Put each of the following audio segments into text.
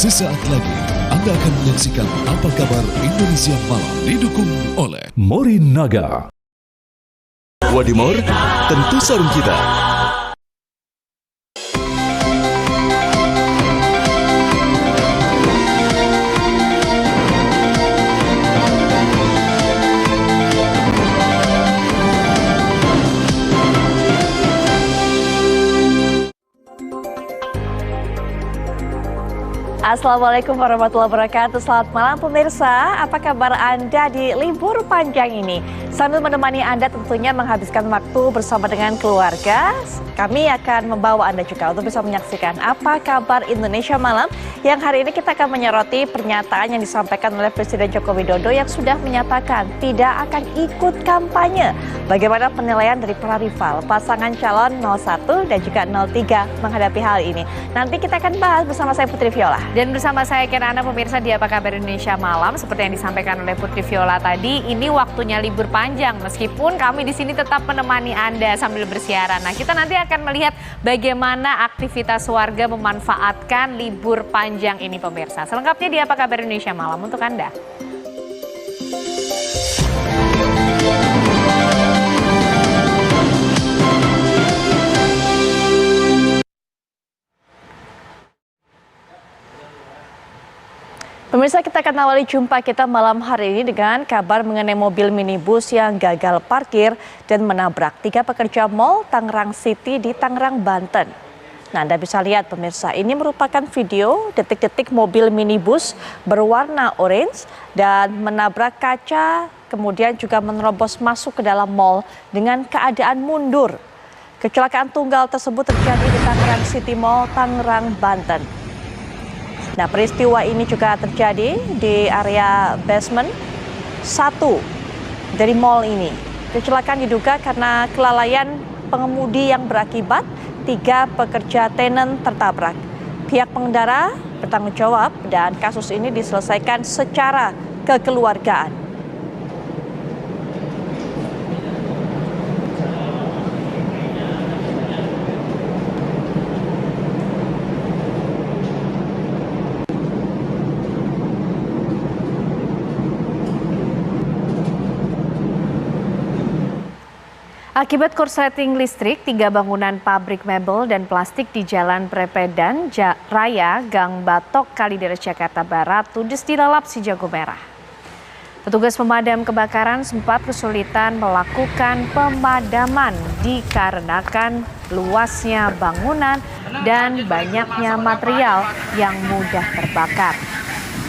Sesaat lagi Anda akan menyaksikan Apa Kabar Indonesia Malam, didukung oleh Morinaga. Wadimor, tentu sarung kita. Assalamualaikum warahmatullahi wabarakatuh. Selamat malam pemirsa, apa kabar Anda di libur panjang ini? Sambil menemani Anda tentunya menghabiskan waktu bersama dengan keluarga, kami akan membawa Anda juga untuk bisa menyaksikan Apa Kabar Indonesia Malam, yang hari ini kita akan menyoroti pernyataan yang disampaikan oleh Presiden Joko Widodo yang sudah menyatakan tidak akan ikut kampanye. Bagaimana penilaian dari para rival, pasangan calon 01 dan juga 03 menghadapi hal ini? Nanti kita akan bahas bersama saya Putri Viola. Dan bersama saya Kirana, pemirsa di Apa Kabar Indonesia Malam, seperti yang disampaikan oleh Putri Viola tadi, ini waktunya libur panjang. Meskipun kami di sini tetap menemani Anda sambil bersiaran. Nah, kita nanti akan melihat bagaimana aktivitas warga memanfaatkan libur panjang ini, pemirsa. Selengkapnya di Apa Kabar Indonesia Malam untuk Anda. Pemirsa, kita akan awali jumpa kita malam hari ini dengan kabar mengenai mobil minibus yang gagal parkir dan menabrak 3 pekerja mal Tangerang City di Tangerang, Banten. Nah, Anda bisa lihat pemirsa, ini merupakan video detik-detik mobil minibus berwarna orange dan menabrak kaca, kemudian juga menerobos masuk ke dalam mal dengan keadaan mundur. Kecelakaan tunggal tersebut terjadi di Tangerang City Mall, Tangerang, Banten. Nah, peristiwa ini juga terjadi di area basement 1 dari mall ini. Kecelakaan diduga karena kelalaian pengemudi yang berakibat 3 pekerja tenan tertabrak. Pihak pengendara bertanggung jawab dan kasus ini diselesaikan secara kekeluargaan. Akibat korsleting listrik, 3 bangunan pabrik mebel dan plastik di Jalan Prepedan Raya, Gang Batok, Kalideres, Jakarta Barat, ludes dilalap si jago merah. Petugas pemadam kebakaran sempat kesulitan melakukan pemadaman dikarenakan luasnya bangunan dan banyaknya material yang mudah terbakar.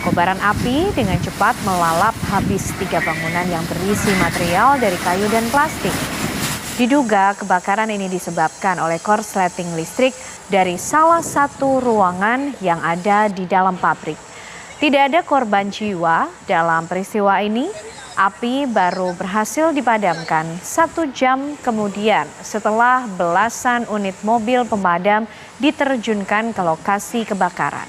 Kobaran api dengan cepat melalap habis 3 bangunan yang berisi material dari kayu dan plastik. Diduga kebakaran ini disebabkan oleh korsleting listrik dari salah satu ruangan yang ada di dalam pabrik. Tidak ada korban jiwa dalam peristiwa ini. Api baru berhasil dipadamkan 1 jam kemudian setelah belasan unit mobil pemadam diterjunkan ke lokasi kebakaran.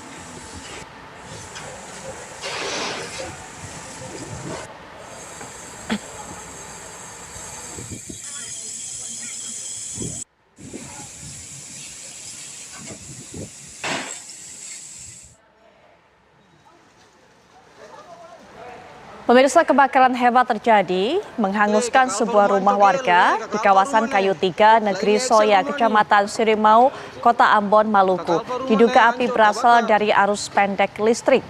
Pemirsa, kebakaran hebat terjadi menghanguskan sebuah rumah warga di kawasan Kayu Tiga, Negeri Soya, Kecamatan Sirimau, Kota Ambon, Maluku. Diduga api berasal dari arus pendek listrik.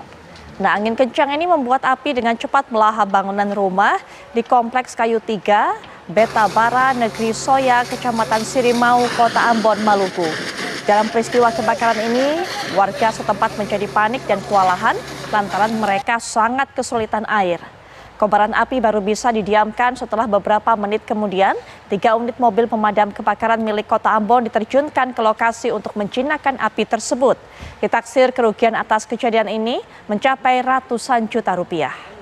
Nah, angin kencang ini membuat api dengan cepat melahap bangunan rumah di Kompleks Kayu Tiga, Betabara, Negeri Soya, Kecamatan Sirimau, Kota Ambon, Maluku. Dalam peristiwa kebakaran ini, warga setempat menjadi panik dan kewalahan lantaran mereka sangat kesulitan air. Kobaran api baru bisa didiamkan setelah beberapa menit kemudian 3 unit mobil pemadam kebakaran milik Kota Ambon diterjunkan ke lokasi untuk menjinakkan api tersebut. Ditaksir kerugian atas kejadian ini mencapai ratusan juta rupiah.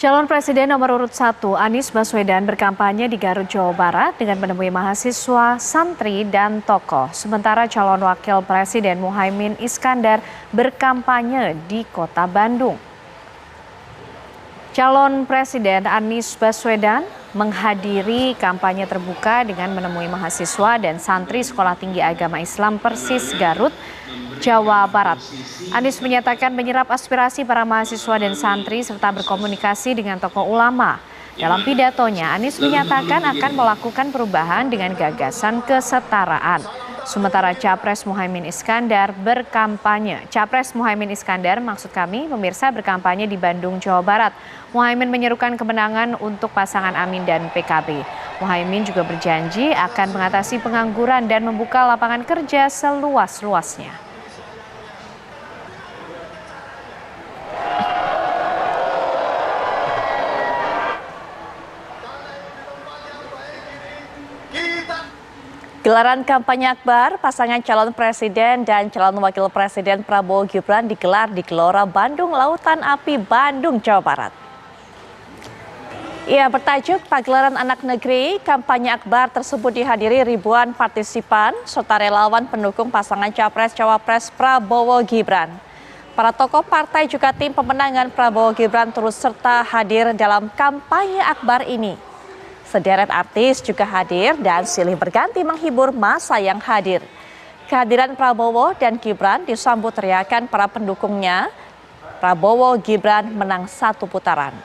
Calon Presiden nomor urut 1 Anies Baswedan berkampanye di Garut, Jawa Barat dengan menemui mahasiswa, santri, dan tokoh. Sementara calon Wakil Presiden Muhaimin Iskandar berkampanye di Kota Bandung. Calon Presiden Anies Baswedan menghadiri kampanye terbuka dengan menemui mahasiswa dan santri Sekolah Tinggi Agama Islam Persis Garut, Jawa Barat. Anies menyatakan menyerap aspirasi para mahasiswa dan santri serta berkomunikasi dengan tokoh ulama. Dalam pidatonya, Anies menyatakan akan melakukan perubahan dengan gagasan kesetaraan. Sementara Capres Muhaimin Iskandar berkampanye. Capres Muhaimin Iskandar, maksud kami, pemirsa, berkampanye di Bandung, Jawa Barat. Muhaimin menyerukan kemenangan untuk pasangan Amin dan PKB. Muhaimin juga berjanji akan mengatasi pengangguran dan membuka lapangan kerja seluas-luasnya. Gelaran kampanye akbar pasangan calon presiden dan calon wakil presiden Prabowo Gibran digelar di Gelora Bandung Lautan Api, Bandung, Jawa Barat. Ia bertajuk Pagelaran Anak Negeri. Kampanye akbar tersebut dihadiri ribuan partisipan serta relawan pendukung pasangan Capres-Cawapres Prabowo Gibran. Para tokoh partai juga tim pemenangan Prabowo Gibran turut serta hadir dalam kampanye akbar ini. Sederet artis juga hadir dan silih berganti menghibur masa yang hadir. Kehadiran Prabowo dan Gibran disambut teriakan para pendukungnya. Prabowo Gibran menang 1 putaran.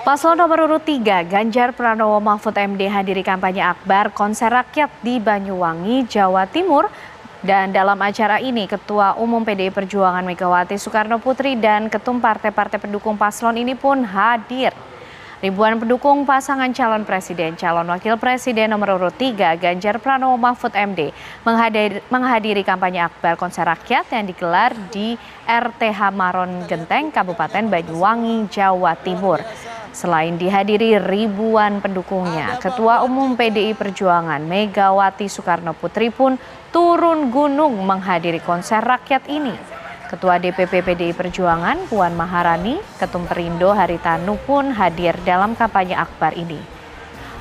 Paslon nomor urut 3, Ganjar Pranowo Mahfud MD hadiri kampanye akbar konser rakyat di Banyuwangi, Jawa Timur. Dan dalam acara ini, Ketua Umum PDI Perjuangan Megawati Soekarno Putri dan ketum partai-partai pendukung paslon ini pun hadir. Ribuan pendukung pasangan calon presiden, calon wakil presiden nomor urut 3, Ganjar Pranowo Mahfud MD, menghadiri kampanye akbar konser rakyat yang digelar di RTH Maron Genteng, Kabupaten Banyuwangi, Jawa Timur. Selain dihadiri ribuan pendukungnya, Ketua Umum PDI Perjuangan Megawati Soekarno Putri pun turun gunung menghadiri konser rakyat ini. Ketua DPP PDI Perjuangan Puan Maharani, Ketum Perindo Haritanu pun hadir dalam kampanye akbar ini.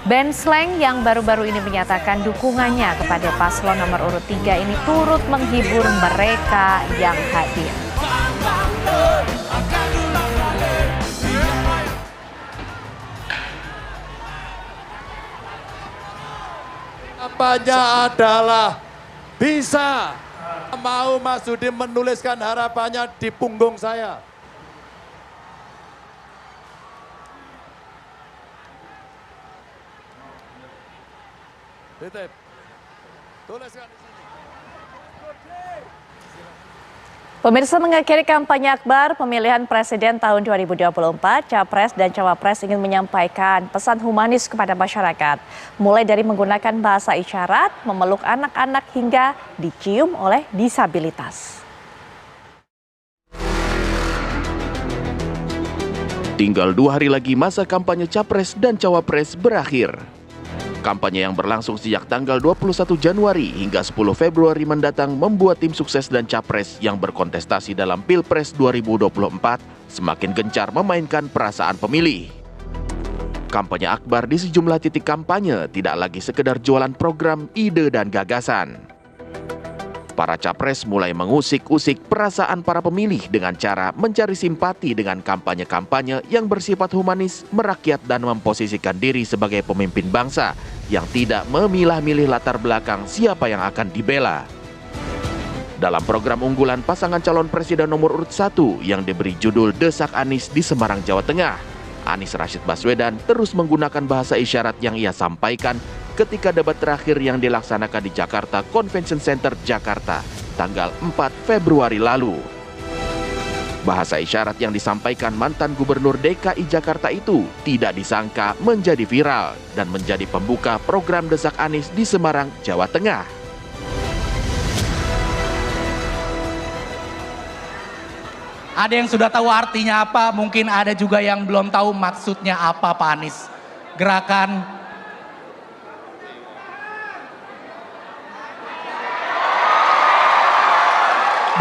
Band Slang yang baru-baru ini menyatakan dukungannya kepada paslon nomor urut 3 ini turut menghibur mereka yang hadir. Kampanye adalah bisa. Mau Mas Sudi menuliskan harapannya di punggung saya. Titip. Tuliskan di sini. Pemirsa, mengakhiri kampanye akbar pemilihan presiden tahun 2024, Capres dan Cawapres ingin menyampaikan pesan humanis kepada masyarakat. Mulai dari menggunakan bahasa isyarat, memeluk anak-anak hingga dicium oleh disabilitas. Tinggal 2 hari lagi masa kampanye Capres dan Cawapres berakhir. Kampanye yang berlangsung sejak tanggal 21 Januari hingga 10 Februari mendatang membuat tim sukses dan Capres yang berkontestasi dalam Pilpres 2024 semakin gencar memainkan perasaan pemilih. Kampanye akbar di sejumlah titik kampanye tidak lagi sekedar jualan program, ide, dan gagasan. Para Capres mulai mengusik-usik perasaan para pemilih dengan cara mencari simpati dengan kampanye-kampanye yang bersifat humanis, merakyat, dan memposisikan diri sebagai pemimpin bangsa yang tidak memilah-milih latar belakang siapa yang akan dibela. Dalam program unggulan pasangan calon presiden nomor urut 1 yang diberi judul Desak Anies di Semarang, Jawa Tengah, Anies Rashid Baswedan terus menggunakan bahasa isyarat yang ia sampaikan ketika debat terakhir yang dilaksanakan di Jakarta Convention Center, Jakarta, tanggal 4 Februari lalu. Bahasa isyarat yang disampaikan mantan Gubernur DKI Jakarta itu tidak disangka menjadi viral dan menjadi pembuka program Desak Anies di Semarang, Jawa Tengah. Ada yang sudah tahu artinya apa, mungkin ada juga yang belum tahu maksudnya apa Pak Anies. Gerakan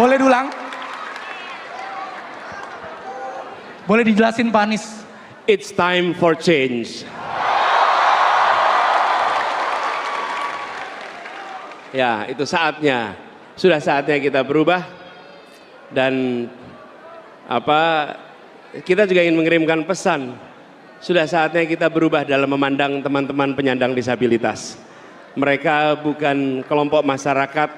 boleh diulang? Boleh dijelasin Pak Anies? It's time for change. Ya, itu saatnya. Sudah saatnya kita berubah. Dan kita juga ingin mengirimkan pesan. Sudah saatnya kita berubah dalam memandang teman-teman penyandang disabilitas. Mereka bukan kelompok masyarakat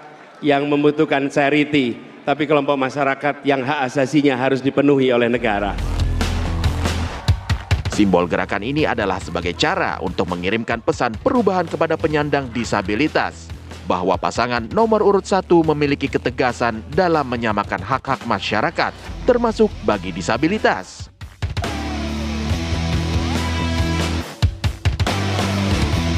yang membutuhkan charity, tapi kelompok masyarakat yang hak asasinya harus dipenuhi oleh negara. Simbol gerakan ini adalah sebagai cara untuk mengirimkan pesan perubahan kepada penyandang disabilitas, bahwa pasangan nomor urut 1 memiliki ketegasan dalam menyamakan hak-hak masyarakat, termasuk bagi disabilitas.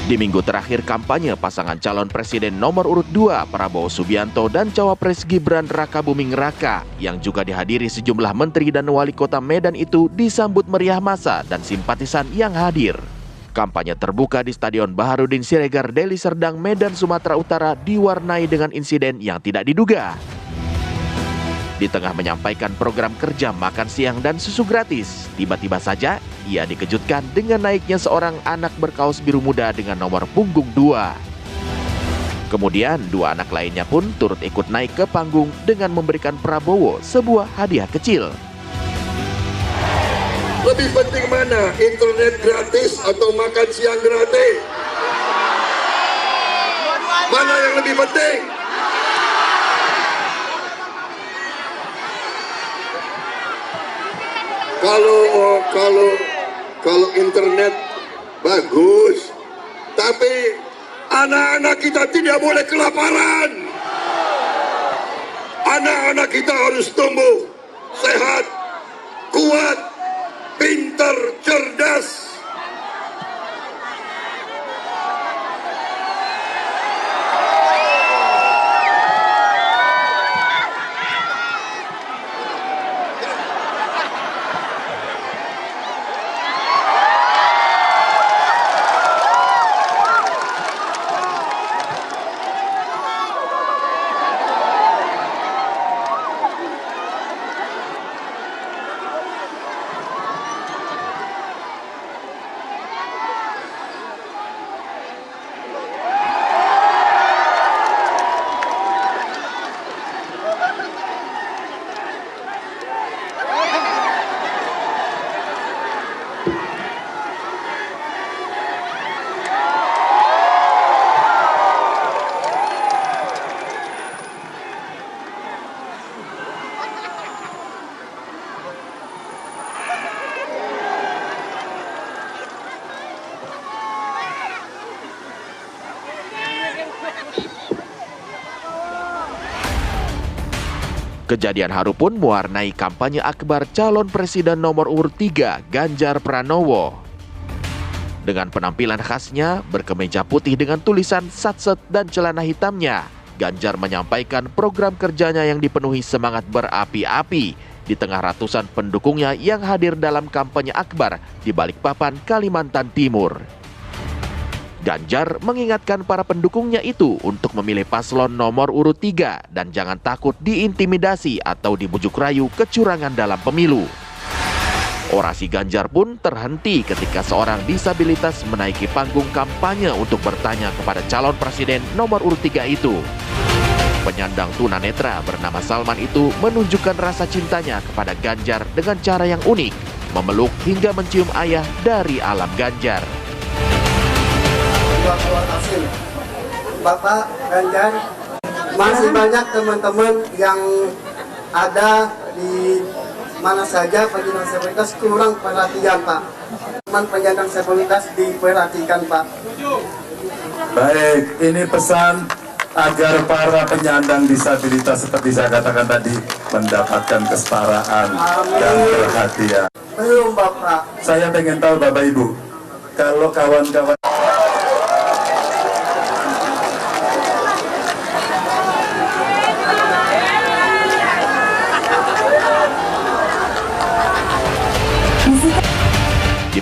Di minggu terakhir kampanye, pasangan calon presiden nomor urut 2 Prabowo Subianto dan cawapres Gibran Rakabuming Raka yang juga dihadiri sejumlah menteri dan wali kota Medan itu disambut meriah massa dan simpatisan yang hadir. Kampanye terbuka di Stadion Baharudin Siregar, Deli Serdang, Medan, Sumatera Utara diwarnai dengan insiden yang tidak diduga. Di tengah menyampaikan program kerja makan siang dan susu gratis, tiba-tiba saja ia dikejutkan dengan naiknya seorang anak berkaos biru muda dengan nomor punggung 2. Kemudian 2 anak lainnya pun turut ikut naik ke panggung dengan memberikan Prabowo sebuah hadiah kecil. Lebih penting mana? Internet gratis atau makan siang gratis? Mana yang lebih penting? Kalau internet bagus, tapi anak-anak kita tidak boleh kelaparan. Anak-anak kita harus tumbuh sehat, kuat, pintar, cerdas. Kejadian haru pun mewarnai kampanye akbar calon presiden nomor urut 3 Ganjar Pranowo. Dengan penampilan khasnya berkemeja putih dengan tulisan satset dan celana hitamnya, Ganjar menyampaikan program kerjanya yang dipenuhi semangat berapi-api di tengah ratusan pendukungnya yang hadir dalam kampanye akbar di Balikpapan, Kalimantan Timur. Ganjar mengingatkan para pendukungnya itu untuk memilih paslon nomor urut 3 dan jangan takut diintimidasi atau dibujuk rayu kecurangan dalam pemilu. Orasi Ganjar pun terhenti ketika seorang disabilitas menaiki panggung kampanye untuk bertanya kepada calon presiden nomor urut 3 itu. Penyandang tunanetra bernama Salman itu menunjukkan rasa cintanya kepada Ganjar dengan cara yang unik, memeluk hingga mencium ayah dari alam Ganjar. Keluar hasil Bapak Ganjar, masih banyak teman-teman yang ada di mana saja penyandang disabilitas kurang perhatian Pak. Teman penyandang disabilitas diperhatikan Pak. Baik, ini pesan agar para penyandang disabilitas seperti saya katakan tadi mendapatkan kesetaraan dan perhatian. Belum Bapak. Saya pengen tahu Bapak Ibu, kalau kawan-kawan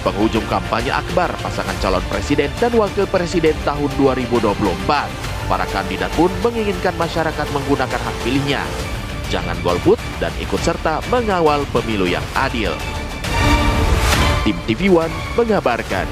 penghujung kampanye akbar pasangan calon presiden dan wakil presiden tahun 2024. Para kandidat pun menginginkan masyarakat menggunakan hak pilihnya. Jangan golput dan ikut serta mengawal pemilu yang adil. Tim TV One mengabarkan.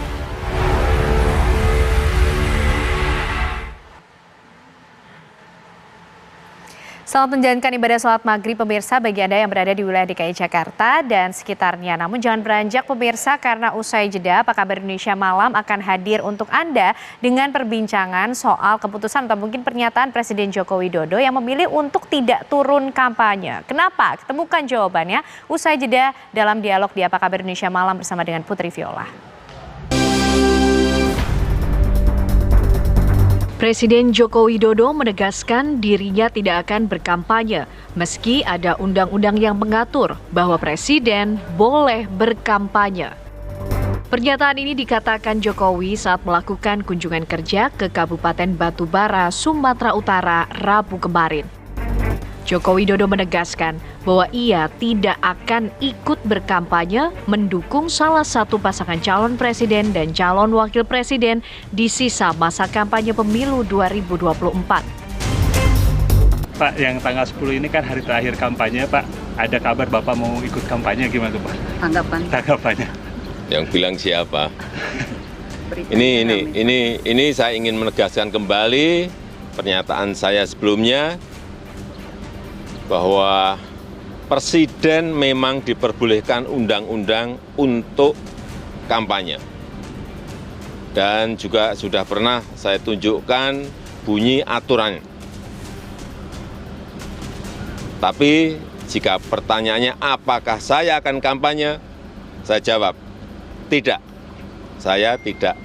Selamat menjalankan ibadah sholat maghrib pemirsa bagi Anda yang berada di wilayah DKI Jakarta dan sekitarnya. Namun jangan beranjak pemirsa karena usai jeda Apa Kabar Indonesia Malam akan hadir untuk Anda dengan perbincangan soal keputusan atau mungkin pernyataan Presiden Joko Widodo yang memilih untuk tidak turun kampanye. Kenapa? Ketemukan jawabannya usai jeda dalam dialog di Apa Kabar Indonesia Malam bersama dengan Putri Viola. Presiden Joko Widodo menegaskan dirinya tidak akan berkampanye meski ada undang-undang yang mengatur bahwa presiden boleh berkampanye. Pernyataan ini dikatakan Jokowi saat melakukan kunjungan kerja ke Kabupaten Batubara, Sumatera Utara, Rabu kemarin. Joko Widodo menegaskan bahwa ia tidak akan ikut berkampanye mendukung salah satu pasangan calon presiden dan calon wakil presiden di sisa masa kampanye pemilu 2024. Pak, yang tanggal 10 ini kan hari terakhir kampanye, Pak. Ada kabar Bapak mau ikut kampanye, gimana Pak? Tanggapannya. Yang bilang siapa? Ini saya ingin menegaskan kembali pernyataan saya sebelumnya, bahwa presiden memang diperbolehkan undang-undang untuk kampanye. Dan juga sudah pernah saya tunjukkan bunyi aturannya. Tapi jika pertanyaannya apakah saya akan kampanye, saya jawab, tidak. Saya tidak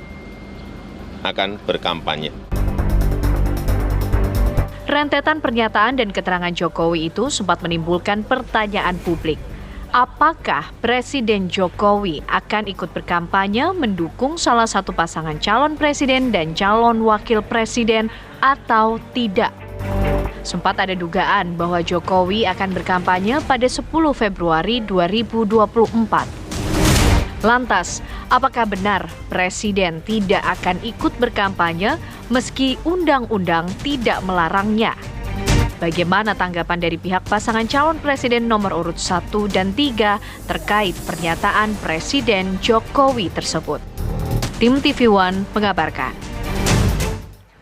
akan berkampanye. Rentetan pernyataan dan keterangan Jokowi itu sempat menimbulkan pertanyaan publik. Apakah Presiden Jokowi akan ikut berkampanye mendukung salah satu pasangan calon presiden dan calon wakil presiden atau tidak? Sempat ada dugaan bahwa Jokowi akan berkampanye pada 10 Februari 2024. Lantas, apakah benar Presiden tidak akan ikut berkampanye meski undang-undang tidak melarangnya? Bagaimana tanggapan dari pihak pasangan calon presiden nomor urut 1 dan 3 terkait pernyataan Presiden Jokowi tersebut? Tim TV One mengabarkan.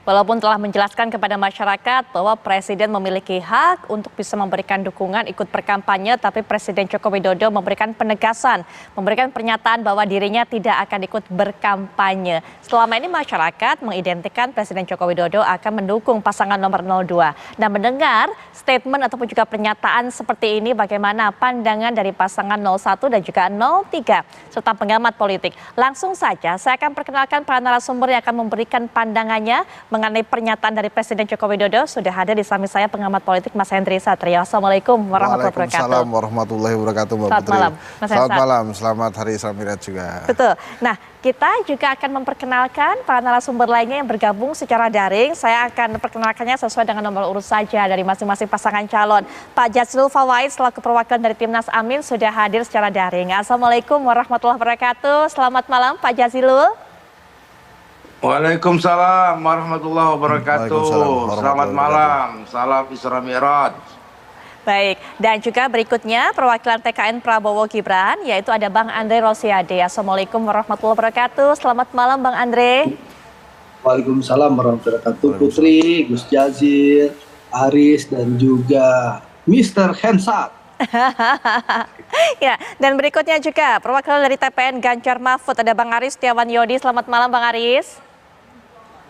Walaupun telah menjelaskan kepada masyarakat bahwa Presiden memiliki hak untuk bisa memberikan dukungan ikut berkampanye, tapi Presiden Joko Widodo memberikan penegasan, memberikan pernyataan bahwa dirinya tidak akan ikut berkampanye. Selama ini masyarakat mengidentikan Presiden Joko Widodo akan mendukung pasangan nomor 02. Nah, mendengar statement ataupun juga pernyataan seperti ini, bagaimana pandangan dari pasangan 01 dan juga 03 serta pengamat politik. Langsung saja saya akan perkenalkan para narasumber yang akan memberikan pandangannya mengenai pernyataan dari Presiden Joko Widodo. Sudah hadir di samping saya pengamat politik Mas Hendri Satrio. Assalamualaikum warahmatullahi wabarakatuh. Waalaikumsalam warahmatullahi wabarakatuh, Mbak Putri. Selamat malam, Mas Selamat malam, selamat hari Isra Miraj juga. Betul. Nah, kita juga akan memperkenalkan para narasumber lainnya yang bergabung secara daring. Saya akan memperkenalkannya sesuai dengan nomor urut saja dari masing-masing pasangan calon. Pak Jazilul Fawait selaku perwakilan dari Timnas Amin sudah hadir secara daring. Assalamualaikum warahmatullahi wabarakatuh. Selamat malam Pak Jazilul. Waalaikumsalam warahmatullahi wabarakatuh. Selamat malam, salam Isra Miraj. Baik, dan juga berikutnya perwakilan TKN Prabowo Gibran, yaitu ada Bang Andre Rosiade. Assalamualaikum warahmatullahi wabarakatuh. Selamat malam Bang Andre. Waalaikumsalam warahmatullahi wabarakatuh. Putri, Gus Jazil, Aris, dan juga Mr. Hensat. Ya, dan berikutnya juga perwakilan dari TPN Ganjar Mahfud, ada Bang Aris Setiawan Yodi. Selamat malam Bang Aris.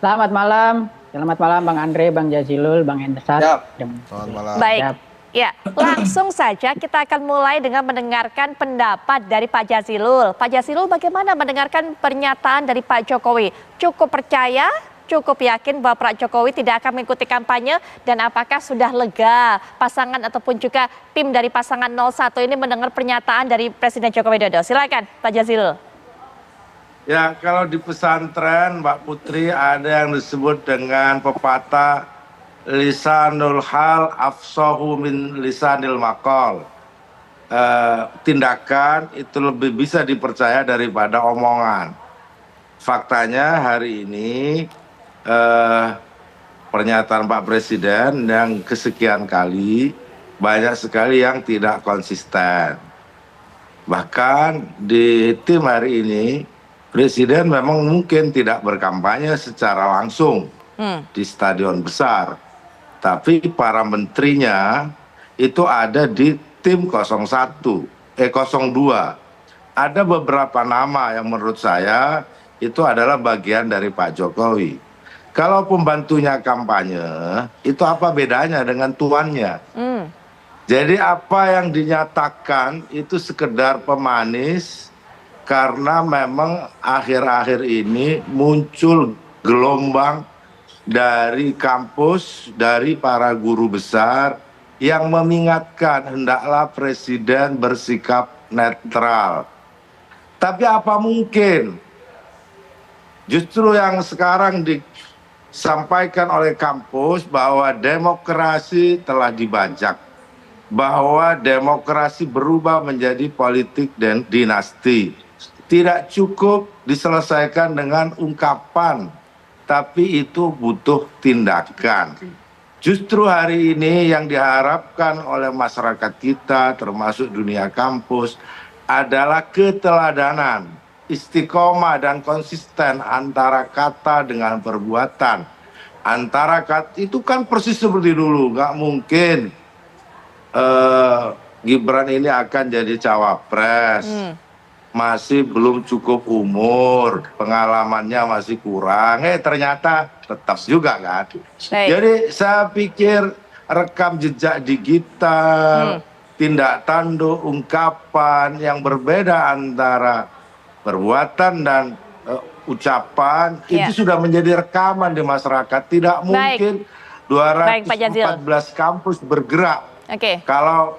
Selamat malam Bang Andre, Bang Jazilul, Bang Hensat. Selamat malam. Baik. Ya, langsung saja kita akan mulai dengan mendengarkan pendapat dari Pak Jazilul. Pak Jazilul, bagaimana mendengarkan pernyataan dari Pak Jokowi? Cukup percaya, cukup yakin bahwa Pak Jokowi tidak akan mengikuti kampanye, dan apakah sudah lega pasangan ataupun juga tim dari pasangan 01 ini mendengar pernyataan dari Presiden Joko Widodo? Silakan Pak Jazilul. Ya, kalau di pesantren Mbak Putri ada yang disebut dengan pepatah lisanul hal afsahu min lisanil maqal. tindakan itu lebih bisa dipercaya daripada omongan. Faktanya hari ini pernyataan Pak Presiden yang kesekian kali banyak sekali yang tidak konsisten. Bahkan di tim hari ini Presiden memang mungkin tidak berkampanye secara langsung di stadion besar, tapi para menterinya itu ada di tim 02. Ada beberapa nama yang menurut saya itu adalah bagian dari Pak Jokowi. Kalau pembantunya kampanye, itu apa bedanya dengan tuannya? Jadi apa yang dinyatakan itu sekedar pemanis, karena memang akhir-akhir ini muncul gelombang dari kampus, dari para guru besar yang mengingatkan hendaklah Presiden bersikap netral. Tapi apa mungkin justru yang sekarang disampaikan oleh kampus bahwa demokrasi telah dibajak, bahwa demokrasi berubah menjadi politik dan dinasti. Tidak cukup diselesaikan dengan ungkapan, tapi itu butuh tindakan. Justru hari ini yang diharapkan oleh masyarakat kita, termasuk dunia kampus, adalah keteladanan, istiqomah dan konsisten antara kata dengan perbuatan. Antara kata itu kan persis seperti dulu, nggak mungkin Gibran ini akan jadi cawapres. Masih belum cukup umur, pengalamannya masih kurang. Ternyata tetap juga kan. Jadi saya pikir rekam jejak digital, tindak tanduk, ungkapan yang berbeda antara perbuatan dan ucapan itu sudah menjadi rekaman di masyarakat. Tidak mungkin 214 kampus bergerak kalau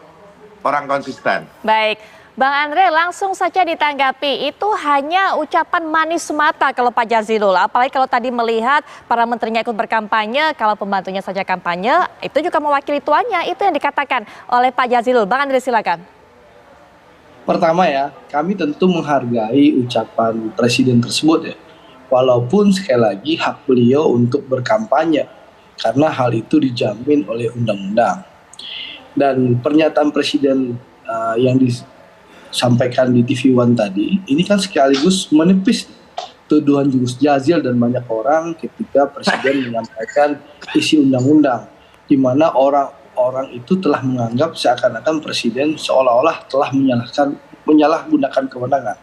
orang konsisten. Baik, Bang Andre, langsung saja ditanggapi, itu hanya ucapan manis semata kalau Pak Jazilul. Apalagi kalau tadi melihat para menterinya ikut berkampanye, kalau pembantunya saja kampanye, itu juga mewakili tuannya. Itu yang dikatakan oleh Pak Jazilul. Bang Andre, silakan. Pertama ya, kami tentu menghargai ucapan Presiden tersebut ya. Walaupun sekali lagi hak beliau untuk berkampanye, karena hal itu dijamin oleh undang-undang. Dan pernyataan Presiden yang disampaikan di TV One tadi, ini kan sekaligus menepis tuduhan Gus Jazil dan banyak orang ketika Presiden menyampaikan isi undang-undang, di mana orang-orang itu telah menganggap seakan-akan Presiden seolah-olah telah menyalahgunakan kewenangan.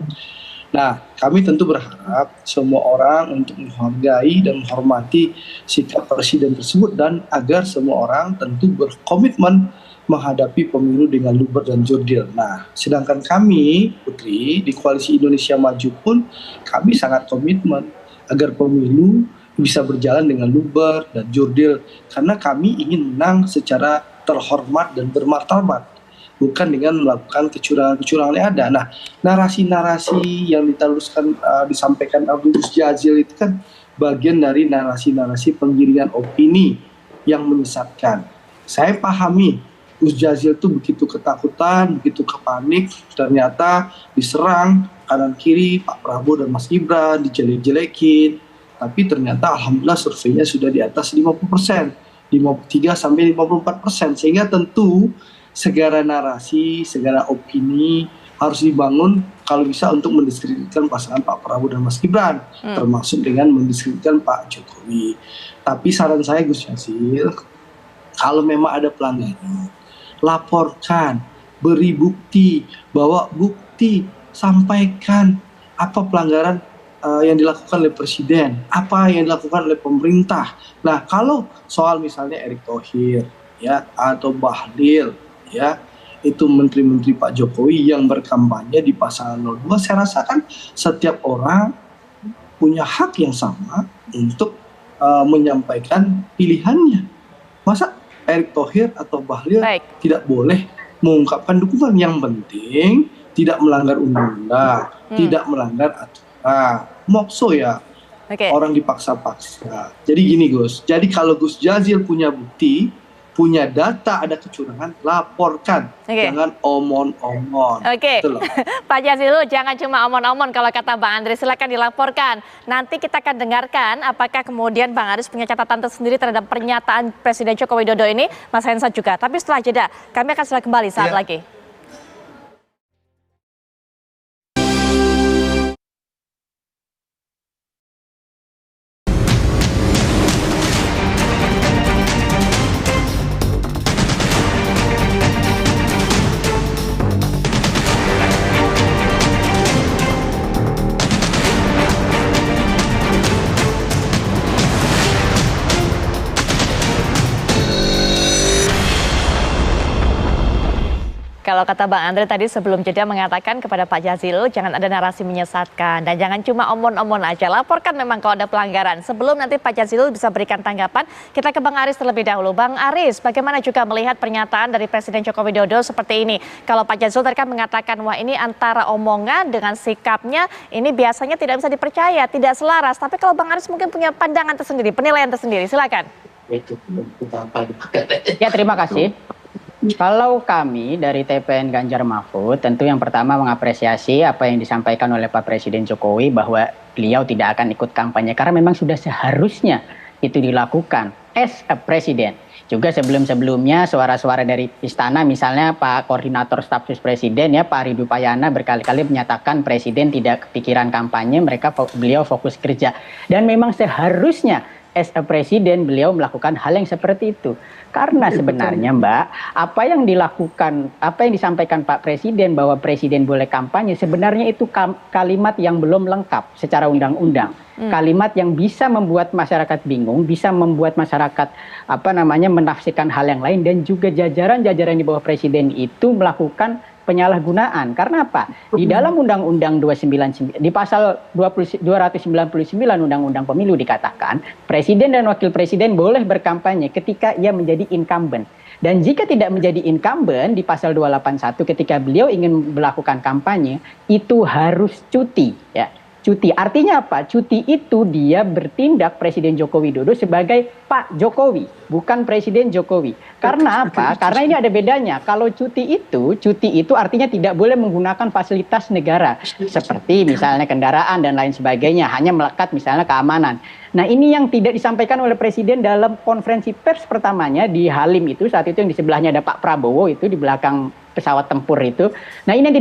Nah, kami tentu berharap semua orang untuk menghargai dan menghormati sikap Presiden tersebut, dan agar semua orang tentu berkomitmen menghadapi pemilu dengan luber dan jurdil. Nah, sedangkan kami, Putri, di Koalisi Indonesia Maju pun, kami sangat komitmen agar pemilu bisa berjalan dengan luber dan jurdil, karena kami ingin menang secara terhormat dan bermartabat, bukan dengan melakukan kecurangan-kecurangan yang ada. Nah, narasi-narasi yang disampaikan Gus Jazil itu kan bagian dari narasi-narasi penggiringan opini yang menyesatkan. Saya pahami Gus Jazil itu begitu ketakutan, begitu kepanik, ternyata diserang kanan kiri Pak Prabowo dan Mas Gibran, dijelek-jelekin, tapi ternyata alhamdulillah surveinya sudah di atas 50%, 53-54%, sehingga tentu segala narasi, segala opini harus dibangun kalau bisa untuk mendiskreditkan pasangan Pak Prabowo dan Mas Gibran, termasuk dengan mendiskreditkan Pak Jokowi. Tapi saran saya Gus Jazil, kalau memang ada pelanggaran, laporkan, beri bukti, bawa bukti, sampaikan apa pelanggaran yang dilakukan oleh Presiden, apa yang dilakukan oleh pemerintah. Nah, kalau soal misalnya Erick Thohir ya atau Bahlil ya, itu menteri-menteri Pak Jokowi yang berkampanye di pasangan 02, saya rasakan setiap orang punya hak yang sama untuk menyampaikan pilihannya. Masa Erick Thohir atau Bahlil tidak boleh mengungkapkan dukungan? Yang penting tidak melanggar undang-undang, tidak melanggar aturan. Mokso ya, orang dipaksa-paksa. Jadi gini Gus, jadi kalau Gus Jazil punya bukti, punya data ada kecurangan, laporkan. Jangan omon-omon. Oke, Pak Jazilul, jangan cuma omon-omon kalau kata Bang Andre, silakan dilaporkan. Nanti kita akan dengarkan apakah kemudian Bang Aris punya catatan tersendiri terhadap pernyataan Presiden Joko Widodo ini, Mas Hensat juga. Tapi setelah jeda, kami akan segera kembali saat lagi. Kalau kata Bang Andre tadi sebelum jeda mengatakan kepada Pak Jazilul, jangan ada narasi menyesatkan dan jangan cuma omon-omon aja. Laporkan memang kalau ada pelanggaran. Sebelum nanti Pak Jazilul bisa berikan tanggapan, kita ke Bang Aris terlebih dahulu. Bang Aris, bagaimana juga melihat pernyataan dari Presiden Joko Widodo seperti ini? Kalau Pak Jazilul tadi kan mengatakan, wah ini antara omongan dengan sikapnya, ini biasanya tidak bisa dipercaya, tidak selaras. Tapi kalau Bang Aris mungkin punya pandangan tersendiri, penilaian tersendiri, silakan. Ya, terima kasih. Kalau kami dari TPN Ganjar Mahfud, tentu yang pertama mengapresiasi apa yang disampaikan oleh Pak Presiden Jokowi bahwa beliau tidak akan ikut kampanye karena memang sudah seharusnya itu dilakukan as a presiden. Juga sebelum-sebelumnya suara-suara dari istana, misalnya Pak Koordinator Staf Sus Presiden ya Pak Ridho Payana berkali-kali menyatakan Presiden tidak kepikiran kampanye, beliau fokus kerja. Dan memang seharusnya as a presiden beliau melakukan hal yang seperti itu. Karena sebenarnya Mbak, apa yang disampaikan Pak Presiden bahwa Presiden boleh kampanye, sebenarnya itu kalimat yang belum lengkap secara undang-undang. Kalimat yang bisa membuat masyarakat bingung, bisa membuat masyarakat menafsirkan hal yang lain, dan juga jajaran-jajaran di bawah Presiden itu melakukan penyalahgunaan. Karena apa? Di dalam Undang-Undang 299 di pasal 299 Undang-Undang Pemilu dikatakan Presiden dan Wakil Presiden boleh berkampanye ketika ia menjadi incumbent. Dan jika tidak menjadi incumbent di pasal 281 ketika beliau ingin melakukan kampanye itu harus cuti ya. Cuti artinya apa? Cuti itu dia bertindak Presiden Joko Widodo sebagai Pak Jokowi, bukan Presiden Jokowi. Karena apa? Karena ini ada bedanya. Kalau cuti itu artinya tidak boleh menggunakan fasilitas negara seperti misalnya kendaraan dan lain sebagainya, hanya melekat misalnya keamanan. Nah, ini yang tidak disampaikan oleh Presiden dalam konferensi pers pertamanya di Halim itu, saat itu yang di sebelahnya ada Pak Prabowo itu di belakang pesawat tempur itu. Nah, ini yang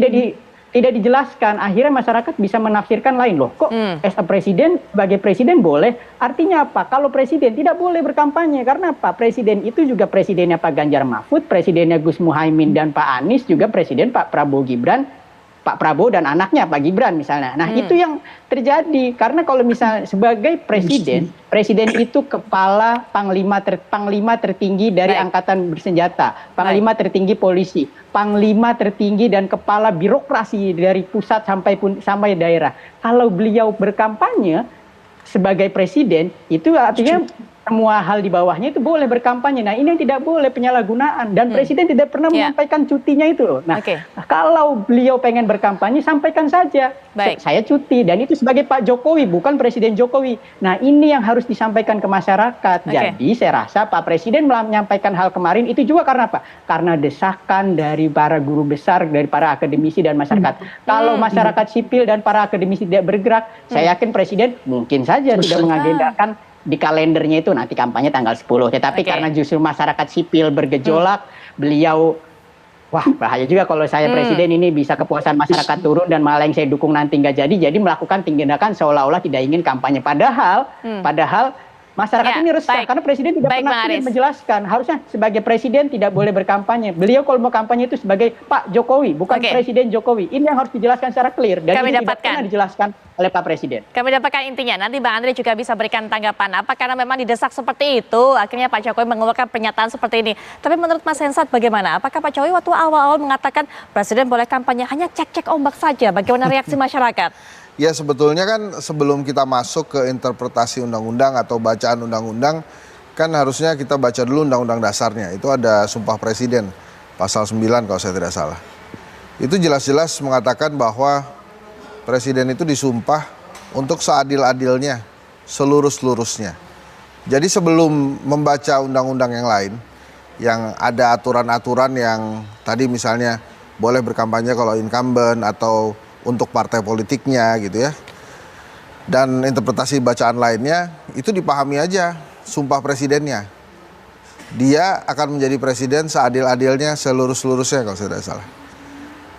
tidak dijelaskan, akhirnya masyarakat bisa menafsirkan lain loh. Kok as a presiden, sebagai presiden boleh? Artinya apa? Kalau presiden tidak boleh berkampanye. Karena apa? Presiden itu juga presidennya Pak Ganjar Mahfud, presidennya Gus Muhaimin dan Pak Anies, juga presiden Pak Prabowo Gibran, Pak Prabowo dan anaknya Pak Gibran misalnya. Nah itu yang terjadi. Karena kalau misalnya sebagai presiden, presiden itu kepala panglima tertinggi dari angkatan bersenjata, panglima tertinggi polisi, panglima tertinggi dan kepala birokrasi dari pusat sampai daerah. Kalau beliau berkampanye sebagai presiden, itu artinya semua hal di bawahnya itu boleh berkampanye. Nah ini yang tidak boleh, penyalahgunaan. Dan Presiden tidak pernah menyampaikan cutinya itu loh. Nah kalau beliau pengen berkampanye, sampaikan saja. Saya cuti. Dan itu sebagai Pak Jokowi, bukan Presiden Jokowi. Nah ini yang harus disampaikan ke masyarakat. Jadi saya rasa Pak Presiden menyampaikan hal kemarin itu juga karena apa? Karena desakan dari para guru besar, dari para akademisi dan masyarakat. Kalau masyarakat sipil dan para akademisi tidak bergerak, saya yakin Presiden mungkin saja tidak mengagendakan di kalendernya itu nanti kampanye tanggal 10. Tetapi karena justru masyarakat sipil bergejolak, beliau, wah bahaya juga kalau saya presiden ini bisa kepuasan masyarakat turun dan malah yang saya dukung nanti nggak jadi melakukan tindakan seolah-olah tidak ingin kampanye. Padahal masyarakat ini resah karena presiden tidak pernah menjelaskan. Harusnya sebagai presiden tidak boleh berkampanye. Beliau kalau mau kampanye itu sebagai Pak Jokowi, bukan Presiden Jokowi. Ini yang harus dijelaskan secara clear dan ini tidak pernah dijelaskan oleh Pak Presiden. Kami dapatkan intinya. Nanti Bang Andre juga bisa berikan tanggapan. Apa karena memang didesak seperti itu, akhirnya Pak Jokowi mengeluarkan pernyataan seperti ini. Tapi menurut Mas Hensat bagaimana? Apakah Pak Jokowi waktu awal-awal mengatakan presiden boleh kampanye hanya cek-cek ombak saja? Bagaimana reaksi masyarakat? Ya sebetulnya kan sebelum kita masuk ke interpretasi undang-undang atau bacaan undang-undang, kan harusnya kita baca dulu undang-undang dasarnya. Itu ada Sumpah Presiden, pasal 9 kalau saya tidak salah. Itu jelas-jelas mengatakan bahwa Presiden itu disumpah untuk seadil-adilnya, seluruh-seluruhnya. Jadi sebelum membaca undang-undang yang lain, yang ada aturan-aturan yang tadi misalnya boleh berkampanye kalau incumbent atau untuk partai politiknya gitu ya. Dan interpretasi bacaan lainnya itu dipahami aja sumpah presidennya. Dia akan menjadi presiden seadil-adilnya seluruh-seluruhnya kalau saya tidak salah.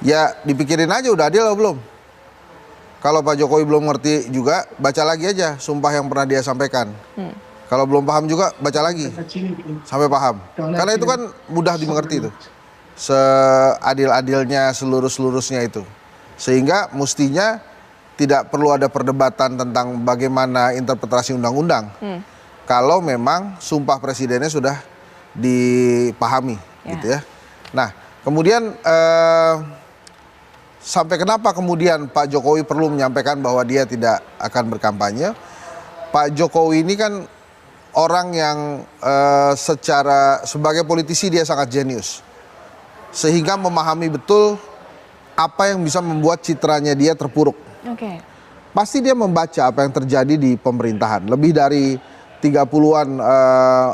Ya dipikirin aja udah adil atau belum. Kalau Pak Jokowi belum ngerti juga, baca lagi aja sumpah yang pernah dia sampaikan. Kalau belum paham juga, baca lagi sampai paham. Karena itu kan mudah dimengerti itu. Seadil-adilnya seluruh-seluruhnya itu. Sehingga mestinya tidak perlu ada perdebatan tentang bagaimana interpretasi undang-undang. Kalau memang sumpah presidennya sudah dipahami, gitu ya. Nah, kemudian sampai kenapa kemudian Pak Jokowi perlu menyampaikan bahwa dia tidak akan berkampanye? Pak Jokowi ini kan orang yang sebagai politisi dia sangat jenius. Sehingga memahami betul apa yang bisa membuat citranya dia terpuruk. Pasti dia membaca apa yang terjadi di pemerintahan. Lebih dari 30-an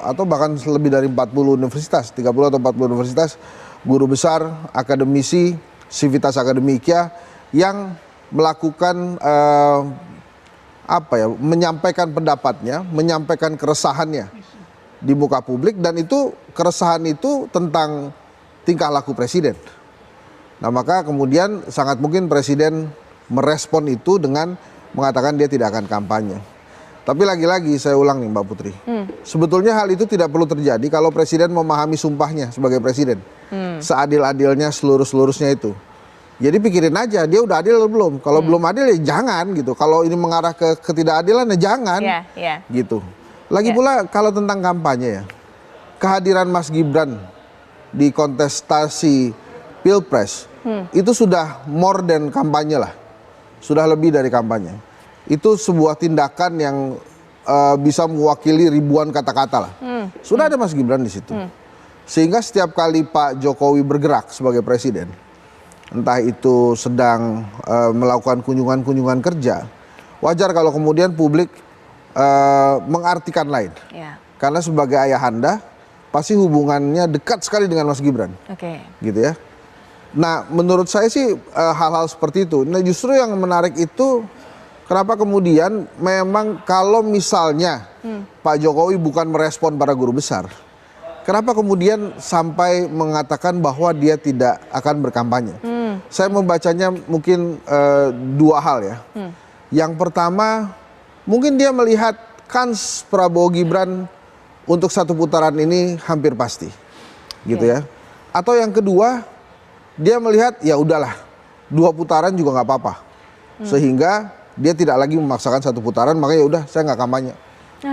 atau bahkan lebih dari 40 universitas, 30 atau 40 universitas, guru besar, akademisi, sivitas akademika yang melakukan menyampaikan pendapatnya, menyampaikan keresahannya di muka publik, dan itu keresahan itu tentang tingkah laku presiden. Nah, maka kemudian sangat mungkin presiden merespon itu dengan mengatakan dia tidak akan kampanye. Tapi lagi-lagi saya ulang nih Mbak Putri, sebetulnya hal itu tidak perlu terjadi kalau presiden memahami sumpahnya sebagai presiden. Seadil-adilnya seluruh-seluruhnya itu. Jadi pikirin aja, dia udah adil atau belum. Kalau belum adil ya jangan gitu. Kalau ini mengarah ke ketidakadilan ya jangan gitu. Lagi pula kalau tentang kampanye ya, kehadiran Mas Gibran di kontestasi Pilpres itu sudah more than kampanye lah. Sudah lebih dari kampanye. Itu sebuah tindakan yang bisa mewakili ribuan kata-kata lah. Sudah ada Mas Gibran di situ. Sehingga setiap kali Pak Jokowi bergerak sebagai presiden, entah itu sedang melakukan kunjungan-kunjungan kerja, wajar kalau kemudian publik mengartikan lain. Karena sebagai ayahanda, pasti hubungannya dekat sekali dengan Mas Gibran. Gitu ya. Nah, menurut saya sih hal-hal seperti itu. Nah, justru yang menarik itu kenapa kemudian memang kalau misalnya Pak Jokowi bukan merespon para guru besar, kenapa kemudian sampai mengatakan bahwa dia tidak akan berkampanye? Saya membacanya mungkin dua hal ya. Yang pertama, mungkin dia melihat kans Prabowo Gibran untuk satu putaran ini hampir pasti, gitu ya. Atau yang kedua, dia melihat ya udahlah, 2 putaran juga nggak apa-apa, sehingga dia tidak lagi memaksakan satu putaran, makanya ya udah saya nggak kampanye.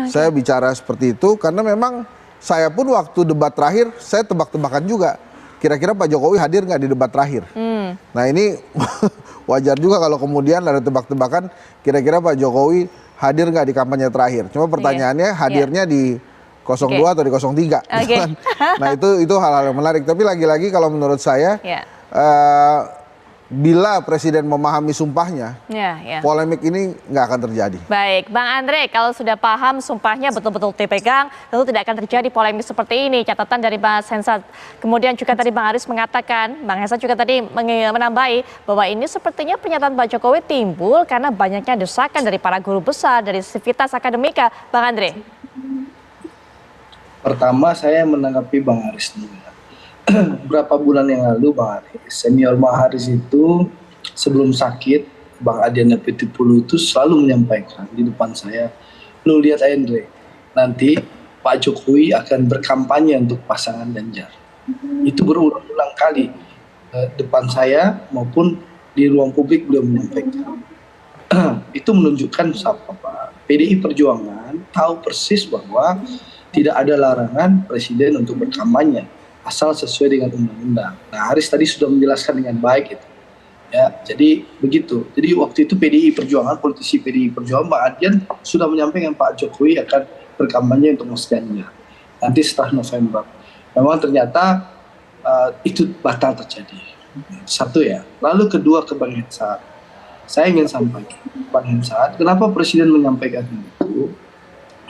Saya bicara seperti itu karena memang saya pun waktu debat terakhir saya tebak-tebakan juga, kira-kira Pak Jokowi hadir nggak di debat terakhir. Nah ini wajar juga kalau kemudian ada tebak-tebakan kira-kira Pak Jokowi hadir nggak di kampanye terakhir. Cuma pertanyaannya hadirnya di 02 atau di 03. Nah itu hal-hal yang menarik. Tapi lagi-lagi kalau menurut saya bila presiden memahami sumpahnya, polemik ini nggak akan terjadi. Baik, Bang Andre, kalau sudah paham sumpahnya betul-betul dipegang, tentu tidak akan terjadi polemik seperti ini. Catatan dari Mas Hensa. Kemudian juga tadi Bang Aris mengatakan, Bang Hensa juga tadi menambahi bahwa ini sepertinya pernyataan Pak Jokowi timbul karena banyaknya desakan dari para guru besar, dari sivitas akademika. Bang Andre. Pertama saya menanggapi Bang Aris dulu. Beberapa bulan yang lalu Bang Aris, senior Bang Aris itu sebelum sakit, Bang Adiana Pitupulu itu selalu menyampaikan di depan saya, lu lihat Andre, nanti Pak Jokowi akan berkampanye untuk pasangan Ganjar. Itu berulang-ulang kali depan saya maupun di ruang publik beliau menyampaikan. Itu menunjukkan PDI Perjuangan tahu persis bahwa tidak ada larangan presiden untuk berkampanye asal sesuai dengan undang-undang. Nah, Haris tadi sudah menjelaskan dengan baik itu. Ya, jadi begitu. Jadi waktu itu PDI Perjuangan, politisi PDI Perjuangan, Pak Adian sudah menyampaikan Pak Jokowi akan berkampanye untuk Mas Ganjar nanti setelah November. Memang ternyata itu batal terjadi. Satu ya. Lalu kedua ke Bang Hensat. Saya ingin sampaikan, Bang Hensat, kenapa Presiden menyampaikan itu?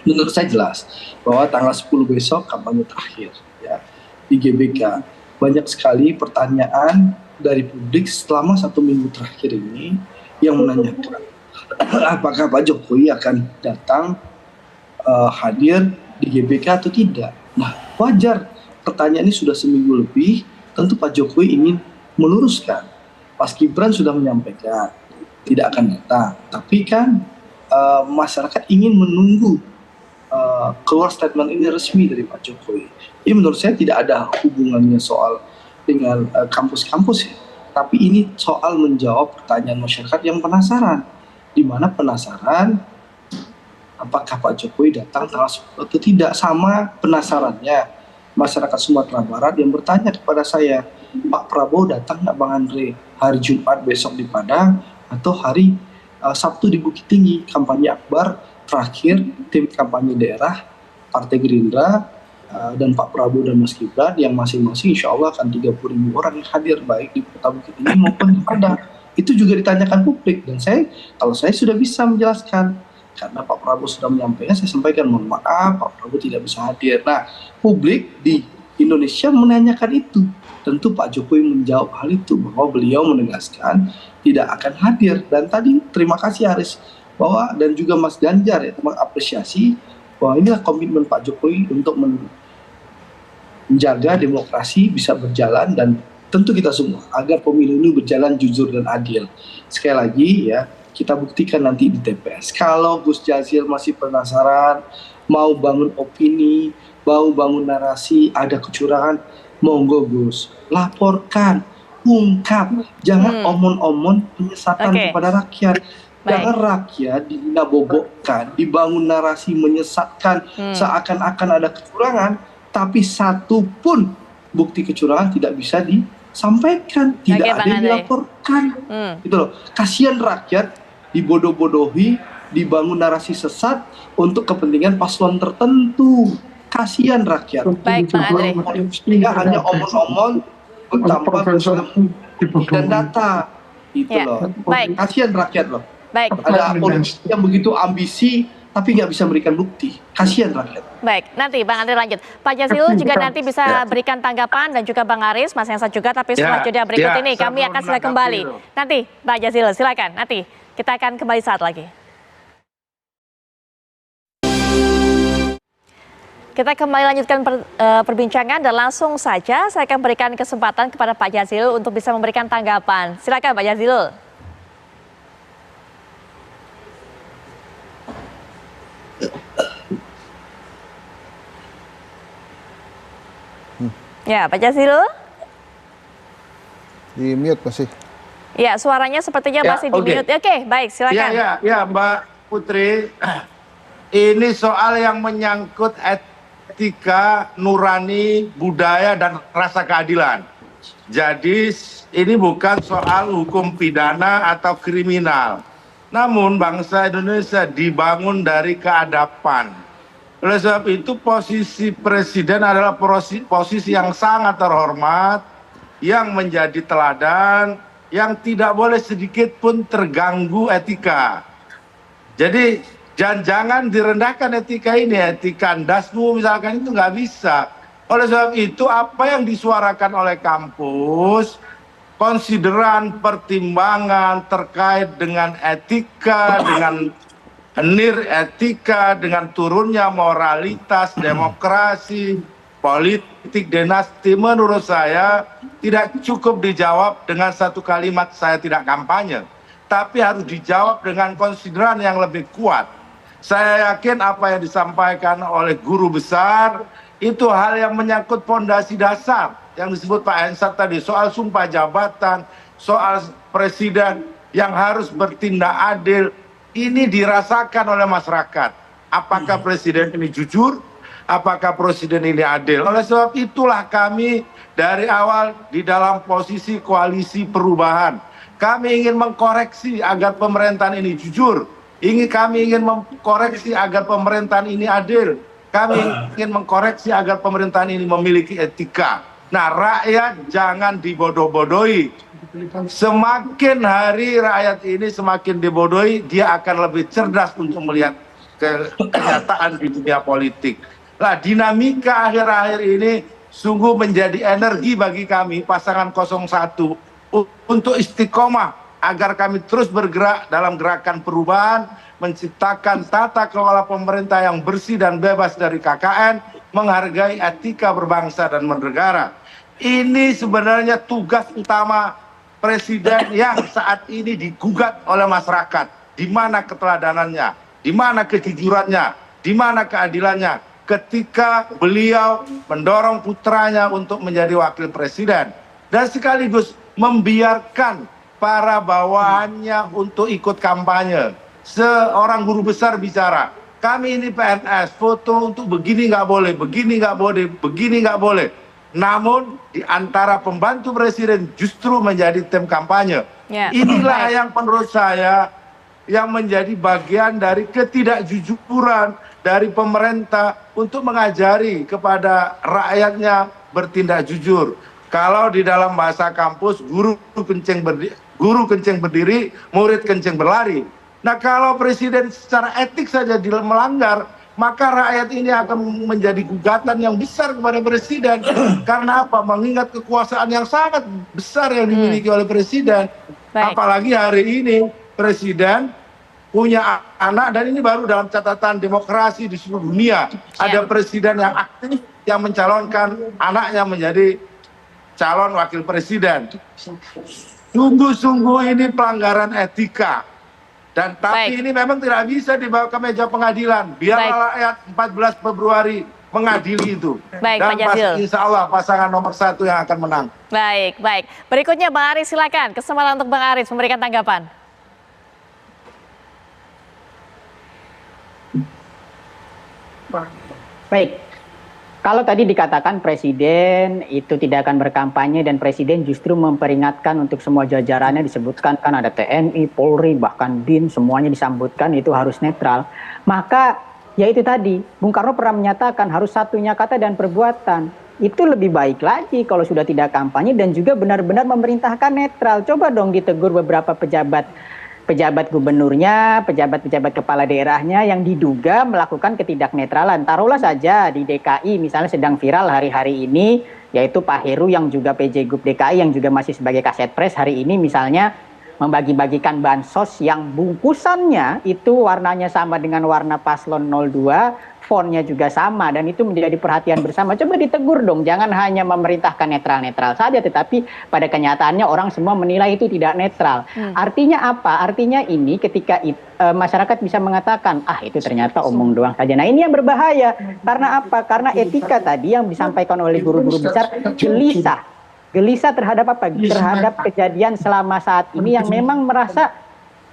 Menurut saya jelas bahwa tanggal 10 besok kampanye terakhir. Ya. di GBK. Banyak sekali pertanyaan dari publik selama 1 minggu terakhir ini yang menanyakan apakah Pak Jokowi akan datang hadir di GBK atau tidak. Nah, wajar pertanyaan ini sudah seminggu lebih, tentu Pak Jokowi ingin meluruskan. Mas Gibran sudah menyampaikan tidak akan datang, tapi kan masyarakat ingin menunggu keluar statement ini resmi dari Pak Jokowi. Ini menurut saya tidak ada hubungannya soal dengan kampus-kampus ya, tapi ini soal menjawab pertanyaan masyarakat yang penasaran, di mana penasaran apakah Pak Jokowi datang tanggal 10 atau tidak. Sama penasarannya masyarakat Sumatera Barat yang bertanya kepada saya, Pak Prabowo datang nggak Bang Andre hari Jumat besok di Padang atau hari Sabtu di Bukit Tinggi, kampanye akbar terakhir tim kampanye daerah Partai Gerindra dan Pak Prabowo dan Mas Gibran yang masing-masing insya Allah akan 30.000 orang yang hadir baik di Kota Bukit Tinggi maupun di Padang. Itu juga ditanyakan publik, dan kalau saya sudah bisa menjelaskan karena Pak Prabowo sudah menyampaikan, saya sampaikan mohon maaf Pak Prabowo tidak bisa hadir. Nah, publik di Indonesia menanyakan itu. Tentu Pak Jokowi menjawab hal itu, bahwa beliau menegaskan tidak akan hadir. Dan tadi terima kasih Haris bahwa dan juga Mas Ganjar ya mengapresiasi bahwa inilah komitmen Pak Jokowi untuk menjaga demokrasi bisa berjalan, dan tentu kita semua agar pemilu ini berjalan jujur dan adil. Sekali lagi ya, kita buktikan nanti di TPS. Kalau Gus Jazil masih penasaran, mau bangun opini, mau bangun narasi, ada kecurangan, monggo Gus, laporkan, ungkap, jangan omon-omon penyesatan kepada rakyat. Jangan rakyat dinabobokkan, dibangun narasi menyesatkan, seakan-akan ada kecurangan, tapi satu pun bukti kecurangan tidak bisa disampaikan, tidak ada yang dilaporkan. Gitu loh. Kasihan rakyat dibodoh-bodohi, dibangun narasi sesat untuk kepentingan paslon tertentu. Kasihan rakyat. Baik, Bang Andre. Sehingga hanya omon-omon tanpa bukti dan data. Itu loh. Baik. Kasihan rakyat loh. Baik. Ada politisi yang begitu ambisi tapi nggak bisa memberikan bukti. Kasihan rakyat. Baik, nanti Bang Andre lanjut. Pak Jazilul juga nanti bisa berikan tanggapan, dan juga Bang Aris, Mas Hensa juga, tapi setelah jeda berikut ini kami akan segera kembali. Nanti Pak Jazilul silakan, nanti kita akan kembali saat lagi. Kita kembali lanjutkan perbincangan, dan langsung saja saya akan berikan kesempatan kepada Pak Jazilul untuk bisa memberikan tanggapan. Silakan Pak Jazilul. Ya, Pak Jazilul? Di mute masih. Ya, suaranya sepertinya masih di mute. Oke, baik, silakan. Ya, Mbak Putri. Ini soal yang menyangkut etika, nurani, budaya, dan rasa keadilan. Jadi ini bukan soal hukum pidana atau kriminal. Namun bangsa Indonesia dibangun dari keadapan. Oleh sebab itu posisi presiden adalah posisi yang sangat terhormat, yang menjadi teladan, yang tidak boleh sedikit pun terganggu etika. Jadi jangan direndahkan etika ini, etika dasmu misalkan, itu nggak bisa. Oleh sebab itu apa yang disuarakan oleh kampus, konsideran, pertimbangan terkait dengan etika, dengan etika, dengan turunnya moralitas, demokrasi, politik, dinasti, menurut saya tidak cukup dijawab dengan satu kalimat saya tidak kampanye, tapi harus dijawab dengan konsideran yang lebih kuat. Saya yakin apa yang disampaikan oleh guru besar itu hal yang menyangkut fondasi dasar yang disebut Pak Ensat tadi, soal sumpah jabatan, soal presiden yang harus bertindak adil. Ini dirasakan oleh masyarakat. Apakah presiden ini jujur? Apakah presiden ini adil? Oleh sebab itulah kami dari awal di dalam posisi koalisi perubahan. Kami ingin mengkoreksi agar pemerintahan ini jujur. Kami ingin mengkoreksi agar pemerintahan ini adil. Kami ingin mengkoreksi agar pemerintahan ini memiliki etika. Nah, rakyat jangan dibodoh-bodohi. Semakin hari rakyat ini semakin dibodohi, dia akan lebih cerdas untuk melihat kenyataan di dunia politik. Nah, dinamika akhir-akhir ini sungguh menjadi energi bagi kami pasangan 01 untuk istiqomah agar kami terus bergerak dalam gerakan perubahan, menciptakan tata kelola pemerintah yang bersih dan bebas dari KKN, menghargai etika berbangsa dan bernegara. Ini sebenarnya tugas utama Presiden yang saat ini digugat oleh masyarakat. Di mana keteladanannya, di mana kejujurannya, di mana keadilannya ketika beliau mendorong putranya untuk menjadi wakil presiden dan sekaligus membiarkan para bawahannya untuk ikut kampanye. Seorang guru besar bicara, kami ini PNS, foto untuk begini nggak boleh, begini nggak boleh, begini nggak boleh. Namun di antara pembantu presiden justru menjadi tim kampanye. Inilah yang menurut saya yang menjadi bagian dari ketidakjujuran dari pemerintah untuk mengajari kepada rakyatnya bertindak jujur. Kalau di dalam bahasa kampus guru kencing berdiri, murid kencing berlari. Nah kalau presiden secara etik saja melanggar, maka rakyat ini akan menjadi gugatan yang besar kepada presiden. Karena apa? Mengingat kekuasaan yang sangat besar yang dimiliki oleh presiden. Apalagi hari ini presiden punya anak, dan ini baru dalam catatan demokrasi di seluruh dunia. Ada presiden yang aktif yang mencalonkan anaknya menjadi calon wakil presiden. Sungguh-sungguh ini pelanggaran etika. Dan tapi ini memang tidak bisa dibawa ke meja pengadilan. Biarlah rakyat 14 Februari mengadili itu. Dan insya Allah pasangan nomor 1 yang akan menang. Baik. Berikutnya Bang Aris, silakan. Kesempatan untuk Bang Aris memberikan tanggapan. Baik, kalau tadi dikatakan presiden itu tidak akan berkampanye dan presiden justru memperingatkan untuk semua jajarannya, disebutkan kan ada TNI, Polri, bahkan BIN, semuanya disambutkan itu harus netral. Maka ya itu tadi, Bung Karno pernah menyatakan harus satunya kata dan perbuatan. Itu lebih baik lagi kalau sudah tidak kampanye dan juga benar-benar memerintahkan netral. Coba dong ditegur beberapa pejabat gubernurnya, pejabat kepala daerahnya yang diduga melakukan ketidaknetralan. Taruhlah saja di DKI misalnya sedang viral hari-hari ini, yaitu Pak Heru yang juga PJ Gub DKI yang juga masih sebagai kaset pres hari ini misalnya membagi-bagikan bansos yang bungkusannya itu warnanya sama dengan warna paslon 02, fontnya juga sama, dan itu menjadi perhatian bersama. Coba ditegur dong, jangan hanya memerintahkan netral-netral saja, tetapi pada kenyataannya orang semua menilai itu tidak netral. Artinya apa? Artinya ini ketika masyarakat bisa mengatakan, itu ternyata omong doang saja. Nah ini yang berbahaya. Karena apa? Karena etika tadi yang disampaikan oleh guru-guru besar gelisah terhadap apa? Terhadap kejadian selama saat ini yang memang merasa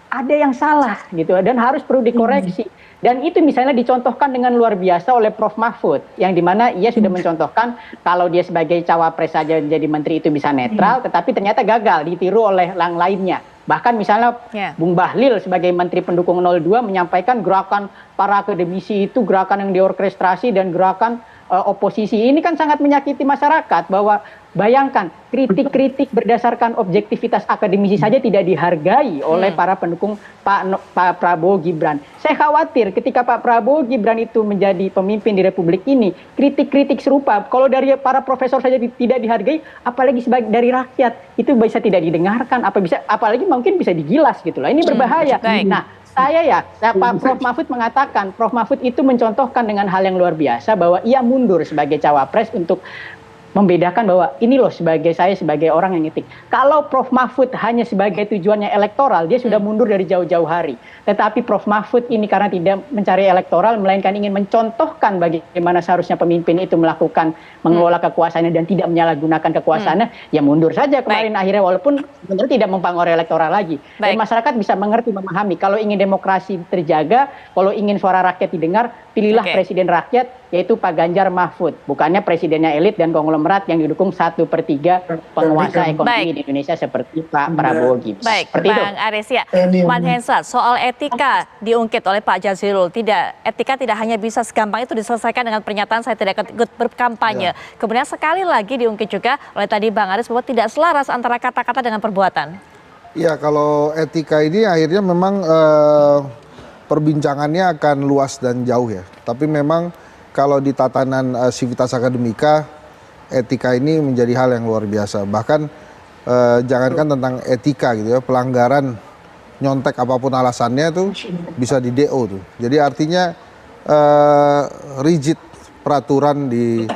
ada yang salah gitu dan harus perlu dikoreksi. Dan itu misalnya dicontohkan dengan luar biasa oleh Prof. Mahfud, yang dimana ia sudah mencontohkan kalau dia sebagai cawapres saja jadi menteri itu bisa netral, tetapi ternyata gagal, ditiru oleh yang lainnya. Bahkan misalnya Bung Bahlil sebagai menteri pendukung 02 menyampaikan gerakan para akademisi itu gerakan yang diorkestrasi dan gerakan oposisi. Ini kan sangat menyakiti masyarakat bahwa bayangkan kritik-kritik berdasarkan objektivitas akademisi saja tidak dihargai oleh para pendukung Pak Prabowo Gibran. Saya khawatir ketika Pak Prabowo Gibran itu menjadi pemimpin di Republik ini, kritik-kritik serupa kalau dari para profesor saja tidak dihargai, apalagi dari rakyat itu bisa tidak didengarkan, apalagi mungkin bisa digilas gitu loh. Ini berbahaya. Nah, Prof. Mahfud mengatakan, Prof. Mahfud itu mencontohkan dengan hal yang luar biasa bahwa ia mundur sebagai cawapres untuk membedakan bahwa ini loh saya sebagai orang yang etik. Kalau Prof. Mahfud hanya sebagai tujuannya elektoral, dia sudah mundur dari jauh-jauh hari. Tetapi Prof. Mahfud ini karena tidak mencari elektoral, melainkan ingin mencontohkan bagaimana seharusnya pemimpin itu mengelola kekuasaannya dan tidak menyalahgunakan kekuasaannya, ya mundur saja kemarin akhirnya walaupun sebenarnya tidak mempengaruhi elektoral lagi. Dan masyarakat bisa mengerti, memahami kalau ingin demokrasi terjaga, kalau ingin suara rakyat didengar, pilihlah presiden rakyat, yaitu Pak Ganjar Mahfud, bukannya presidennya elit dan konglomerat yang didukung 1/3 penguasa ekonomi di Indonesia seperti Pak Prabowo Gibran. Baik, Bang Aris ya. Mas Hensat, soal etika diungkit oleh Pak Jazilul, etika tidak hanya bisa segampang itu diselesaikan dengan pernyataan saya tidak ikut berkampanye. Kemudian sekali lagi diungkit juga oleh tadi Bang Aris bahwa tidak selaras antara kata-kata dengan perbuatan. Ya, kalau etika ini akhirnya memang perbincangannya akan luas dan jauh ya. Tapi memang kalau di tatanan Civitas Akademika, etika ini menjadi hal yang luar biasa. Bahkan jangankan tentang etika gitu ya, pelanggaran nyontek apapun alasannya tuh bisa di DO tuh. Jadi artinya rigid peraturan di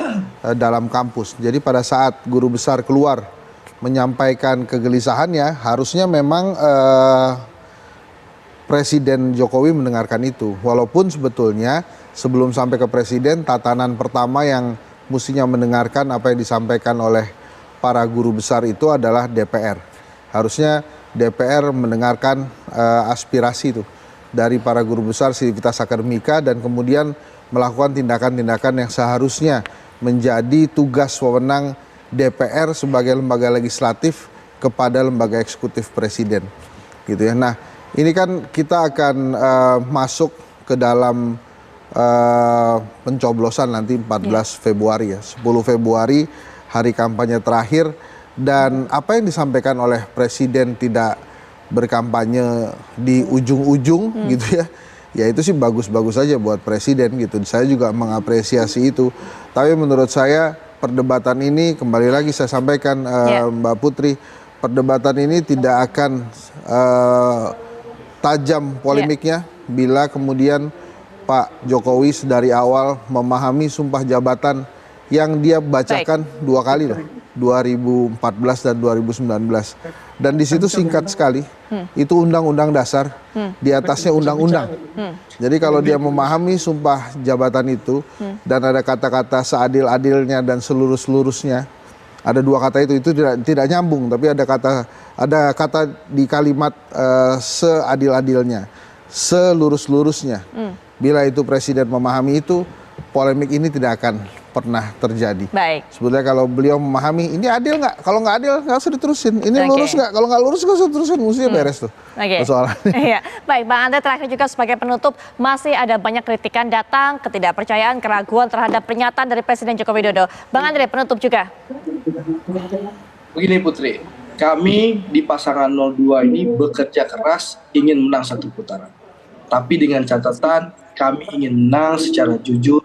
dalam kampus. Jadi pada saat guru besar keluar menyampaikan kegelisahannya, harusnya memang Presiden Jokowi mendengarkan itu. Walaupun sebetulnya sebelum sampai ke Presiden, tatanan pertama yang mestinya mendengarkan apa yang disampaikan oleh para guru besar itu adalah DPR. Harusnya DPR mendengarkan aspirasi itu dari para guru besar sivitas akademika dan kemudian melakukan tindakan-tindakan yang seharusnya menjadi tugas wewenang DPR sebagai lembaga legislatif kepada lembaga eksekutif presiden, gitu ya. Nah, ini kan kita akan masuk ke dalam pencoblosan nanti 14 Februari ya, 10 Februari hari kampanye terakhir, dan apa yang disampaikan oleh presiden tidak berkampanye di ujung-ujung gitu ya. Ya itu sih bagus-bagus saja buat presiden gitu. Saya juga mengapresiasi itu. Tapi menurut saya perdebatan ini, kembali lagi saya sampaikan Mbak Putri, perdebatan ini tidak akan tajam polemiknya bila kemudian Pak Jokowi dari awal memahami sumpah jabatan yang dia bacakan dua kali loh, 2014 dan 2019. Dan di situ singkat sekali, itu undang-undang dasar, di atasnya undang-undang. Jadi kalau dia memahami sumpah jabatan itu, dan ada kata-kata seadil-adilnya dan seluruh-seluruhnya, ada dua kata itu tidak nyambung, tapi ada kata di kalimat seadil-adilnya, seluruh-seluruhnya. Bila itu presiden memahami itu, polemik ini tidak akan pernah terjadi. Baik. Sebetulnya kalau beliau memahami ini adil nggak, kalau nggak adil nggak usah diterusin. Ini lurus nggak, kalau nggak lurus nggak usah diterusin, mestinya beres tuh persoalannya. Iya. Baik, Bang Andre, terakhir juga sebagai penutup, masih ada banyak kritikan datang, ketidakpercayaan, keraguan terhadap pernyataan dari Presiden Joko Widodo. Bang Andre, penutup juga. Begini Putri, kami di pasangan 02 ini bekerja keras ingin menang satu putaran. Tapi dengan catatan kami ingin menang secara jujur,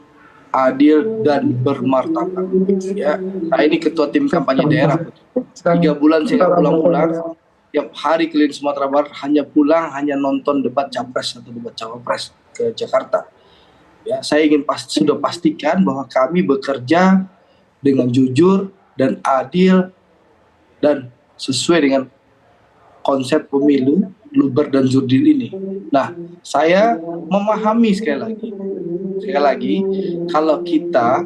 adil dan bermartabat. Ya, nah ini ketua tim kampanye daerah. 3 bulan saya pulang-pulang, tiap hari keliling Sumatera Barat hanya nonton debat capres atau debat cawapres ke Jakarta. Ya, saya ingin sudah pastikan bahwa kami bekerja dengan jujur dan adil dan sesuai dengan konsep pemilu luber dan jurdil ini. Nah, saya memahami sekali lagi kalau kita,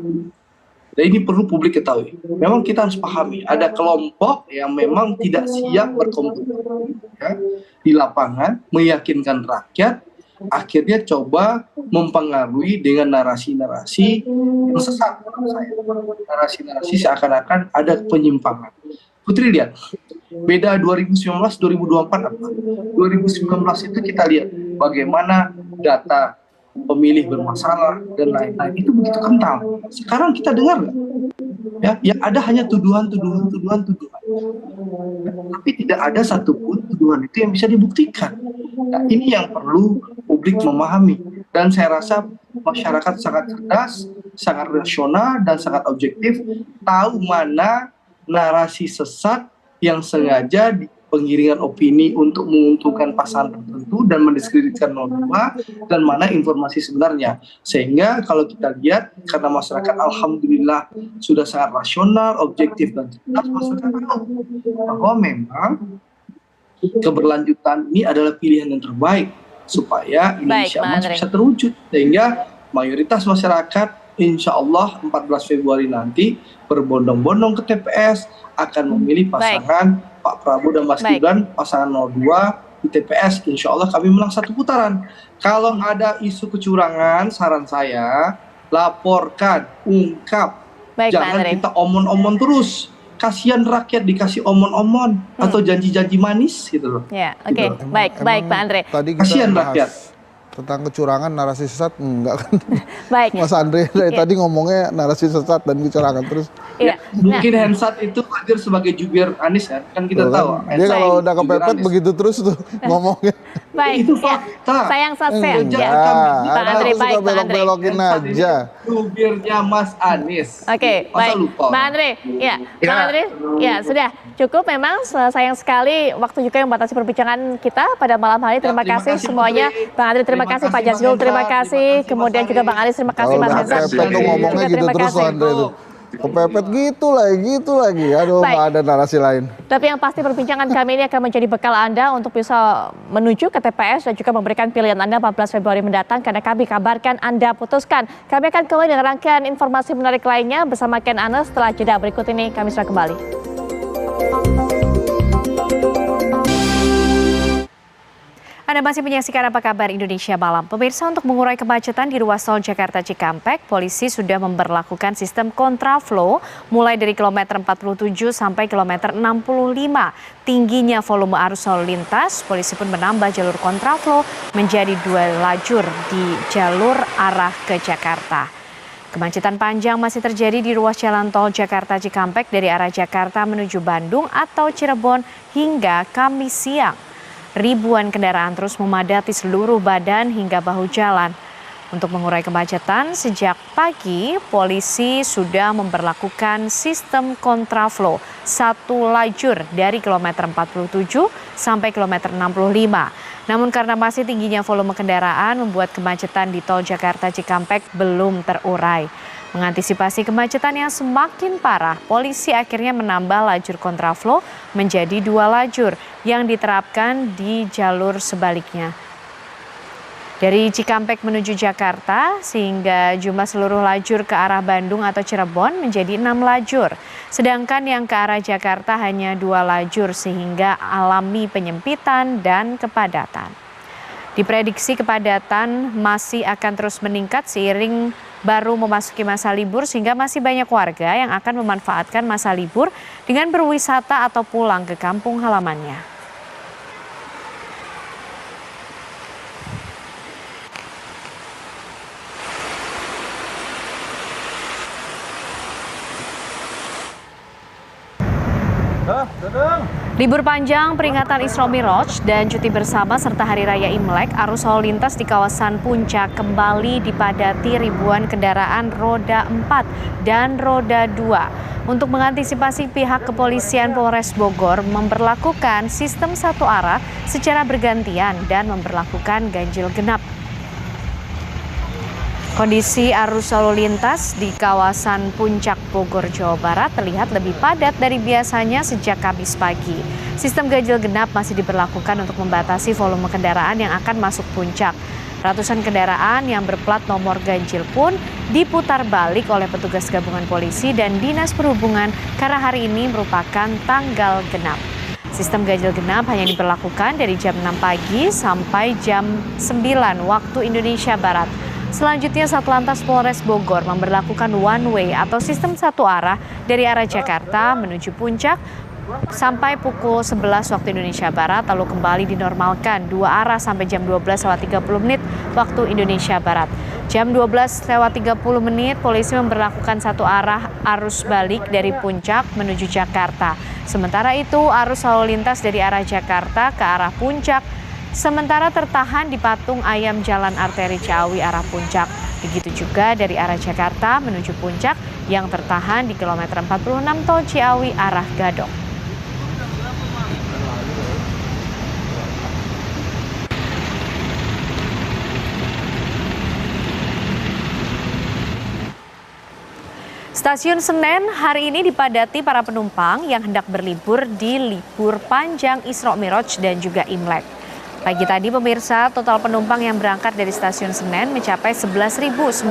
dan ini perlu publik ketahui, memang kita harus pahami ada kelompok yang memang tidak siap berkompetisi di lapangan, meyakinkan rakyat, akhirnya coba mempengaruhi dengan narasi-narasi yang sesat. Narasi-narasi seakan-akan ada penyimpangan. Putri lihat, beda 2019-2024 apa? 2019 itu kita lihat bagaimana data pemilih bermasalah dan lain-lain itu begitu kental. Sekarang kita dengar nggak? Ya, yang ada hanya tuduhan. Tapi tidak ada satupun tuduhan itu yang bisa dibuktikan. Nah, ini yang perlu publik memahami. Dan saya rasa masyarakat sangat cerdas, sangat rasional, dan sangat objektif, tahu mana narasi sesat yang sengaja di penggiringan opini untuk menguntungkan pasangan tertentu dan mendiskreditkan 02, dan mana informasi sebenarnya. Sehingga kalau kita lihat, karena masyarakat alhamdulillah sudah sangat rasional, objektif dan cerdas, masyarakat tahu bahwa memang keberlanjutan ini adalah pilihan yang terbaik supaya Indonesia bisa terwujud. Sehingga mayoritas masyarakat insya Allah 14 Februari nanti berbondong-bondong ke TPS akan memilih pasangan Pak Prabowo dan Mas Gibran, pasangan 02 di TPS. Insya Allah kami menang satu putaran. Kalau ada isu kecurangan, saran saya laporkan, ungkap. Jangan kita omon-omon terus. Kasihan rakyat dikasih omon-omon atau janji-janji manis gitu loh. Ya, oke. Baik Pak Andre. Tadi kasihan rakyat. Tentang kecurangan, narasi sesat, enggak kan? Baik. Mas Andre dari tadi ngomongnya narasi sesat dan kecurangan terus. Iya. Mungkin Hensat itu hadir sebagai jubir Anies kan kita tahu. Dia kalau udah kepepet begitu terus tuh ngomongnya. Baik. Itu fakta. Sayang saya. Pak Andre, baik Pak Andre. Belokin aja. Jubirnya Mas Anies. Oke, baik. Pak Andre, ya. Pak Andre, ya sudah cukup memang. Sayang sekali waktu juga yang membatasi perbincangan kita pada malam hari. Terima kasih semuanya. Bang Andre, terima kasih. Pak Jazul, terima kasih. Kemudian juga Bang Aris, terima kasih. Mas Hensat. Kepepet tuh ngomongnya gitu terus tuh Andre tuh. Kepepet gitu lagi. Aduh, nggak ada narasi lain. Tapi yang pasti perbincangan kami ini akan menjadi bekal Anda untuk bisa menuju ke TPS dan juga memberikan pilihan Anda 14 Februari mendatang, karena kami kabarkan Anda putuskan. Kami akan kembali dengan rangkaian informasi menarik lainnya bersama Ken Anes setelah jeda berikut ini. Kami sudah kembali. Anda masih menyaksikan Apa Kabar Indonesia Malam. Pemirsa, untuk mengurai kemacetan di ruas tol Jakarta Cikampek, polisi sudah memberlakukan sistem kontraflow mulai dari kilometer 47 sampai kilometer 65. Tingginya volume arus lalu lintas, polisi pun menambah jalur kontraflow menjadi 2 lajur di jalur arah ke Jakarta. Kemacetan panjang masih terjadi di ruas jalan tol Jakarta Cikampek dari arah Jakarta menuju Bandung atau Cirebon hingga Kamis siang. Ribuan kendaraan terus memadati seluruh badan hingga bahu jalan. Untuk mengurai kemacetan, sejak pagi polisi sudah memberlakukan sistem kontraflow 1 lajur dari kilometer 47 sampai kilometer 65. Namun karena masih tingginya volume kendaraan membuat kemacetan di tol Jakarta Cikampek belum terurai. Mengantisipasi kemacetan yang semakin parah, polisi akhirnya menambah lajur kontraflow menjadi 2 lajur yang diterapkan di jalur sebaliknya. Dari Cikampek menuju Jakarta, sehingga jumlah seluruh lajur ke arah Bandung atau Cirebon menjadi 6 lajur. Sedangkan yang ke arah Jakarta hanya 2 lajur sehingga alami penyempitan dan kepadatan. Diprediksi kepadatan masih akan terus meningkat seiring baru memasuki masa libur, sehingga masih banyak warga yang akan memanfaatkan masa libur dengan berwisata atau pulang ke kampung halamannya. Libur panjang peringatan Isra Miraj dan cuti bersama serta Hari Raya Imlek, arus lalu lintas di kawasan Puncak kembali dipadati ribuan kendaraan roda 4 dan roda 2. Untuk mengantisipasi, pihak kepolisian Polres Bogor memberlakukan sistem 1 arah secara bergantian dan memberlakukan ganjil genap. Kondisi arus lalu lintas di kawasan Puncak Bogor, Jawa Barat terlihat lebih padat dari biasanya sejak Kamis pagi. Sistem ganjil genap masih diberlakukan untuk membatasi volume kendaraan yang akan masuk puncak. Ratusan kendaraan yang berplat nomor ganjil pun diputar balik oleh petugas gabungan polisi dan Dinas Perhubungan karena hari ini merupakan tanggal genap. Sistem ganjil genap hanya diberlakukan dari jam 6 pagi sampai jam 9 waktu Indonesia Barat. Selanjutnya, Satlantas Polres Bogor memberlakukan one way atau sistem 1 arah dari arah Jakarta menuju puncak sampai pukul 11 waktu Indonesia Barat, lalu kembali dinormalkan 2 arah sampai jam 12:30 waktu Indonesia Barat. Jam 12:30 polisi memberlakukan 1 arah arus balik dari puncak menuju Jakarta. Sementara itu, arus lalu lintas dari arah Jakarta ke arah puncak sementara tertahan di patung ayam Jalan Arteri Ciawi arah puncak. Begitu juga dari arah Jakarta menuju puncak yang tertahan di kilometer 46 tol Ciawi arah Gadok. Stasiun Senen hari ini dipadati para penumpang yang hendak berlibur di libur panjang Isra Miraj dan juga Imlek. Pagi tadi pemirsa, total penumpang yang berangkat dari Stasiun Senen mencapai 11.959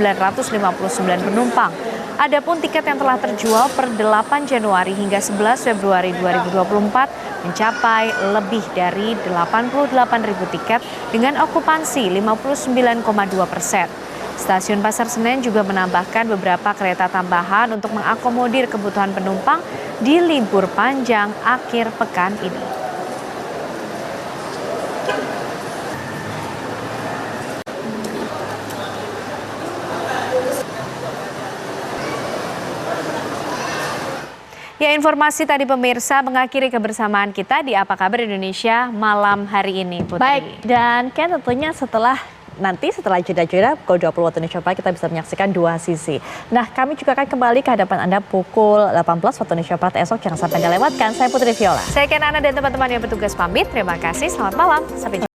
penumpang. Adapun tiket yang telah terjual per 8 Januari hingga 11 Februari 2024 mencapai lebih dari 88.000 tiket dengan okupansi 59,2%. Stasiun Pasar Senen juga menambahkan beberapa kereta tambahan untuk mengakomodir kebutuhan penumpang di libur panjang akhir pekan ini. Ya, informasi tadi pemirsa mengakhiri kebersamaan kita di Apa Kabar Indonesia malam hari ini, Putri. Baik, dan Ken tentunya setelah jeda-jeda pukul 20 waktu Indonesia Barat kita bisa menyaksikan dua sisi. Nah, kami juga akan kembali ke hadapan Anda pukul 18 waktu Indonesia Barat esok. Jangan sampai Anda lewatkan. Saya Putri Viola. Saya Ken Ana dan teman-teman yang bertugas pamit. Terima kasih, selamat malam. Sampai jumpa.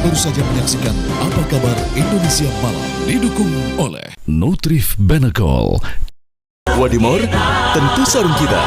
Baru saja menyaksikan Apa Kabar Indonesia Malam didukung oleh Nutrif Benekol. Wadimor, tentu sarung kita.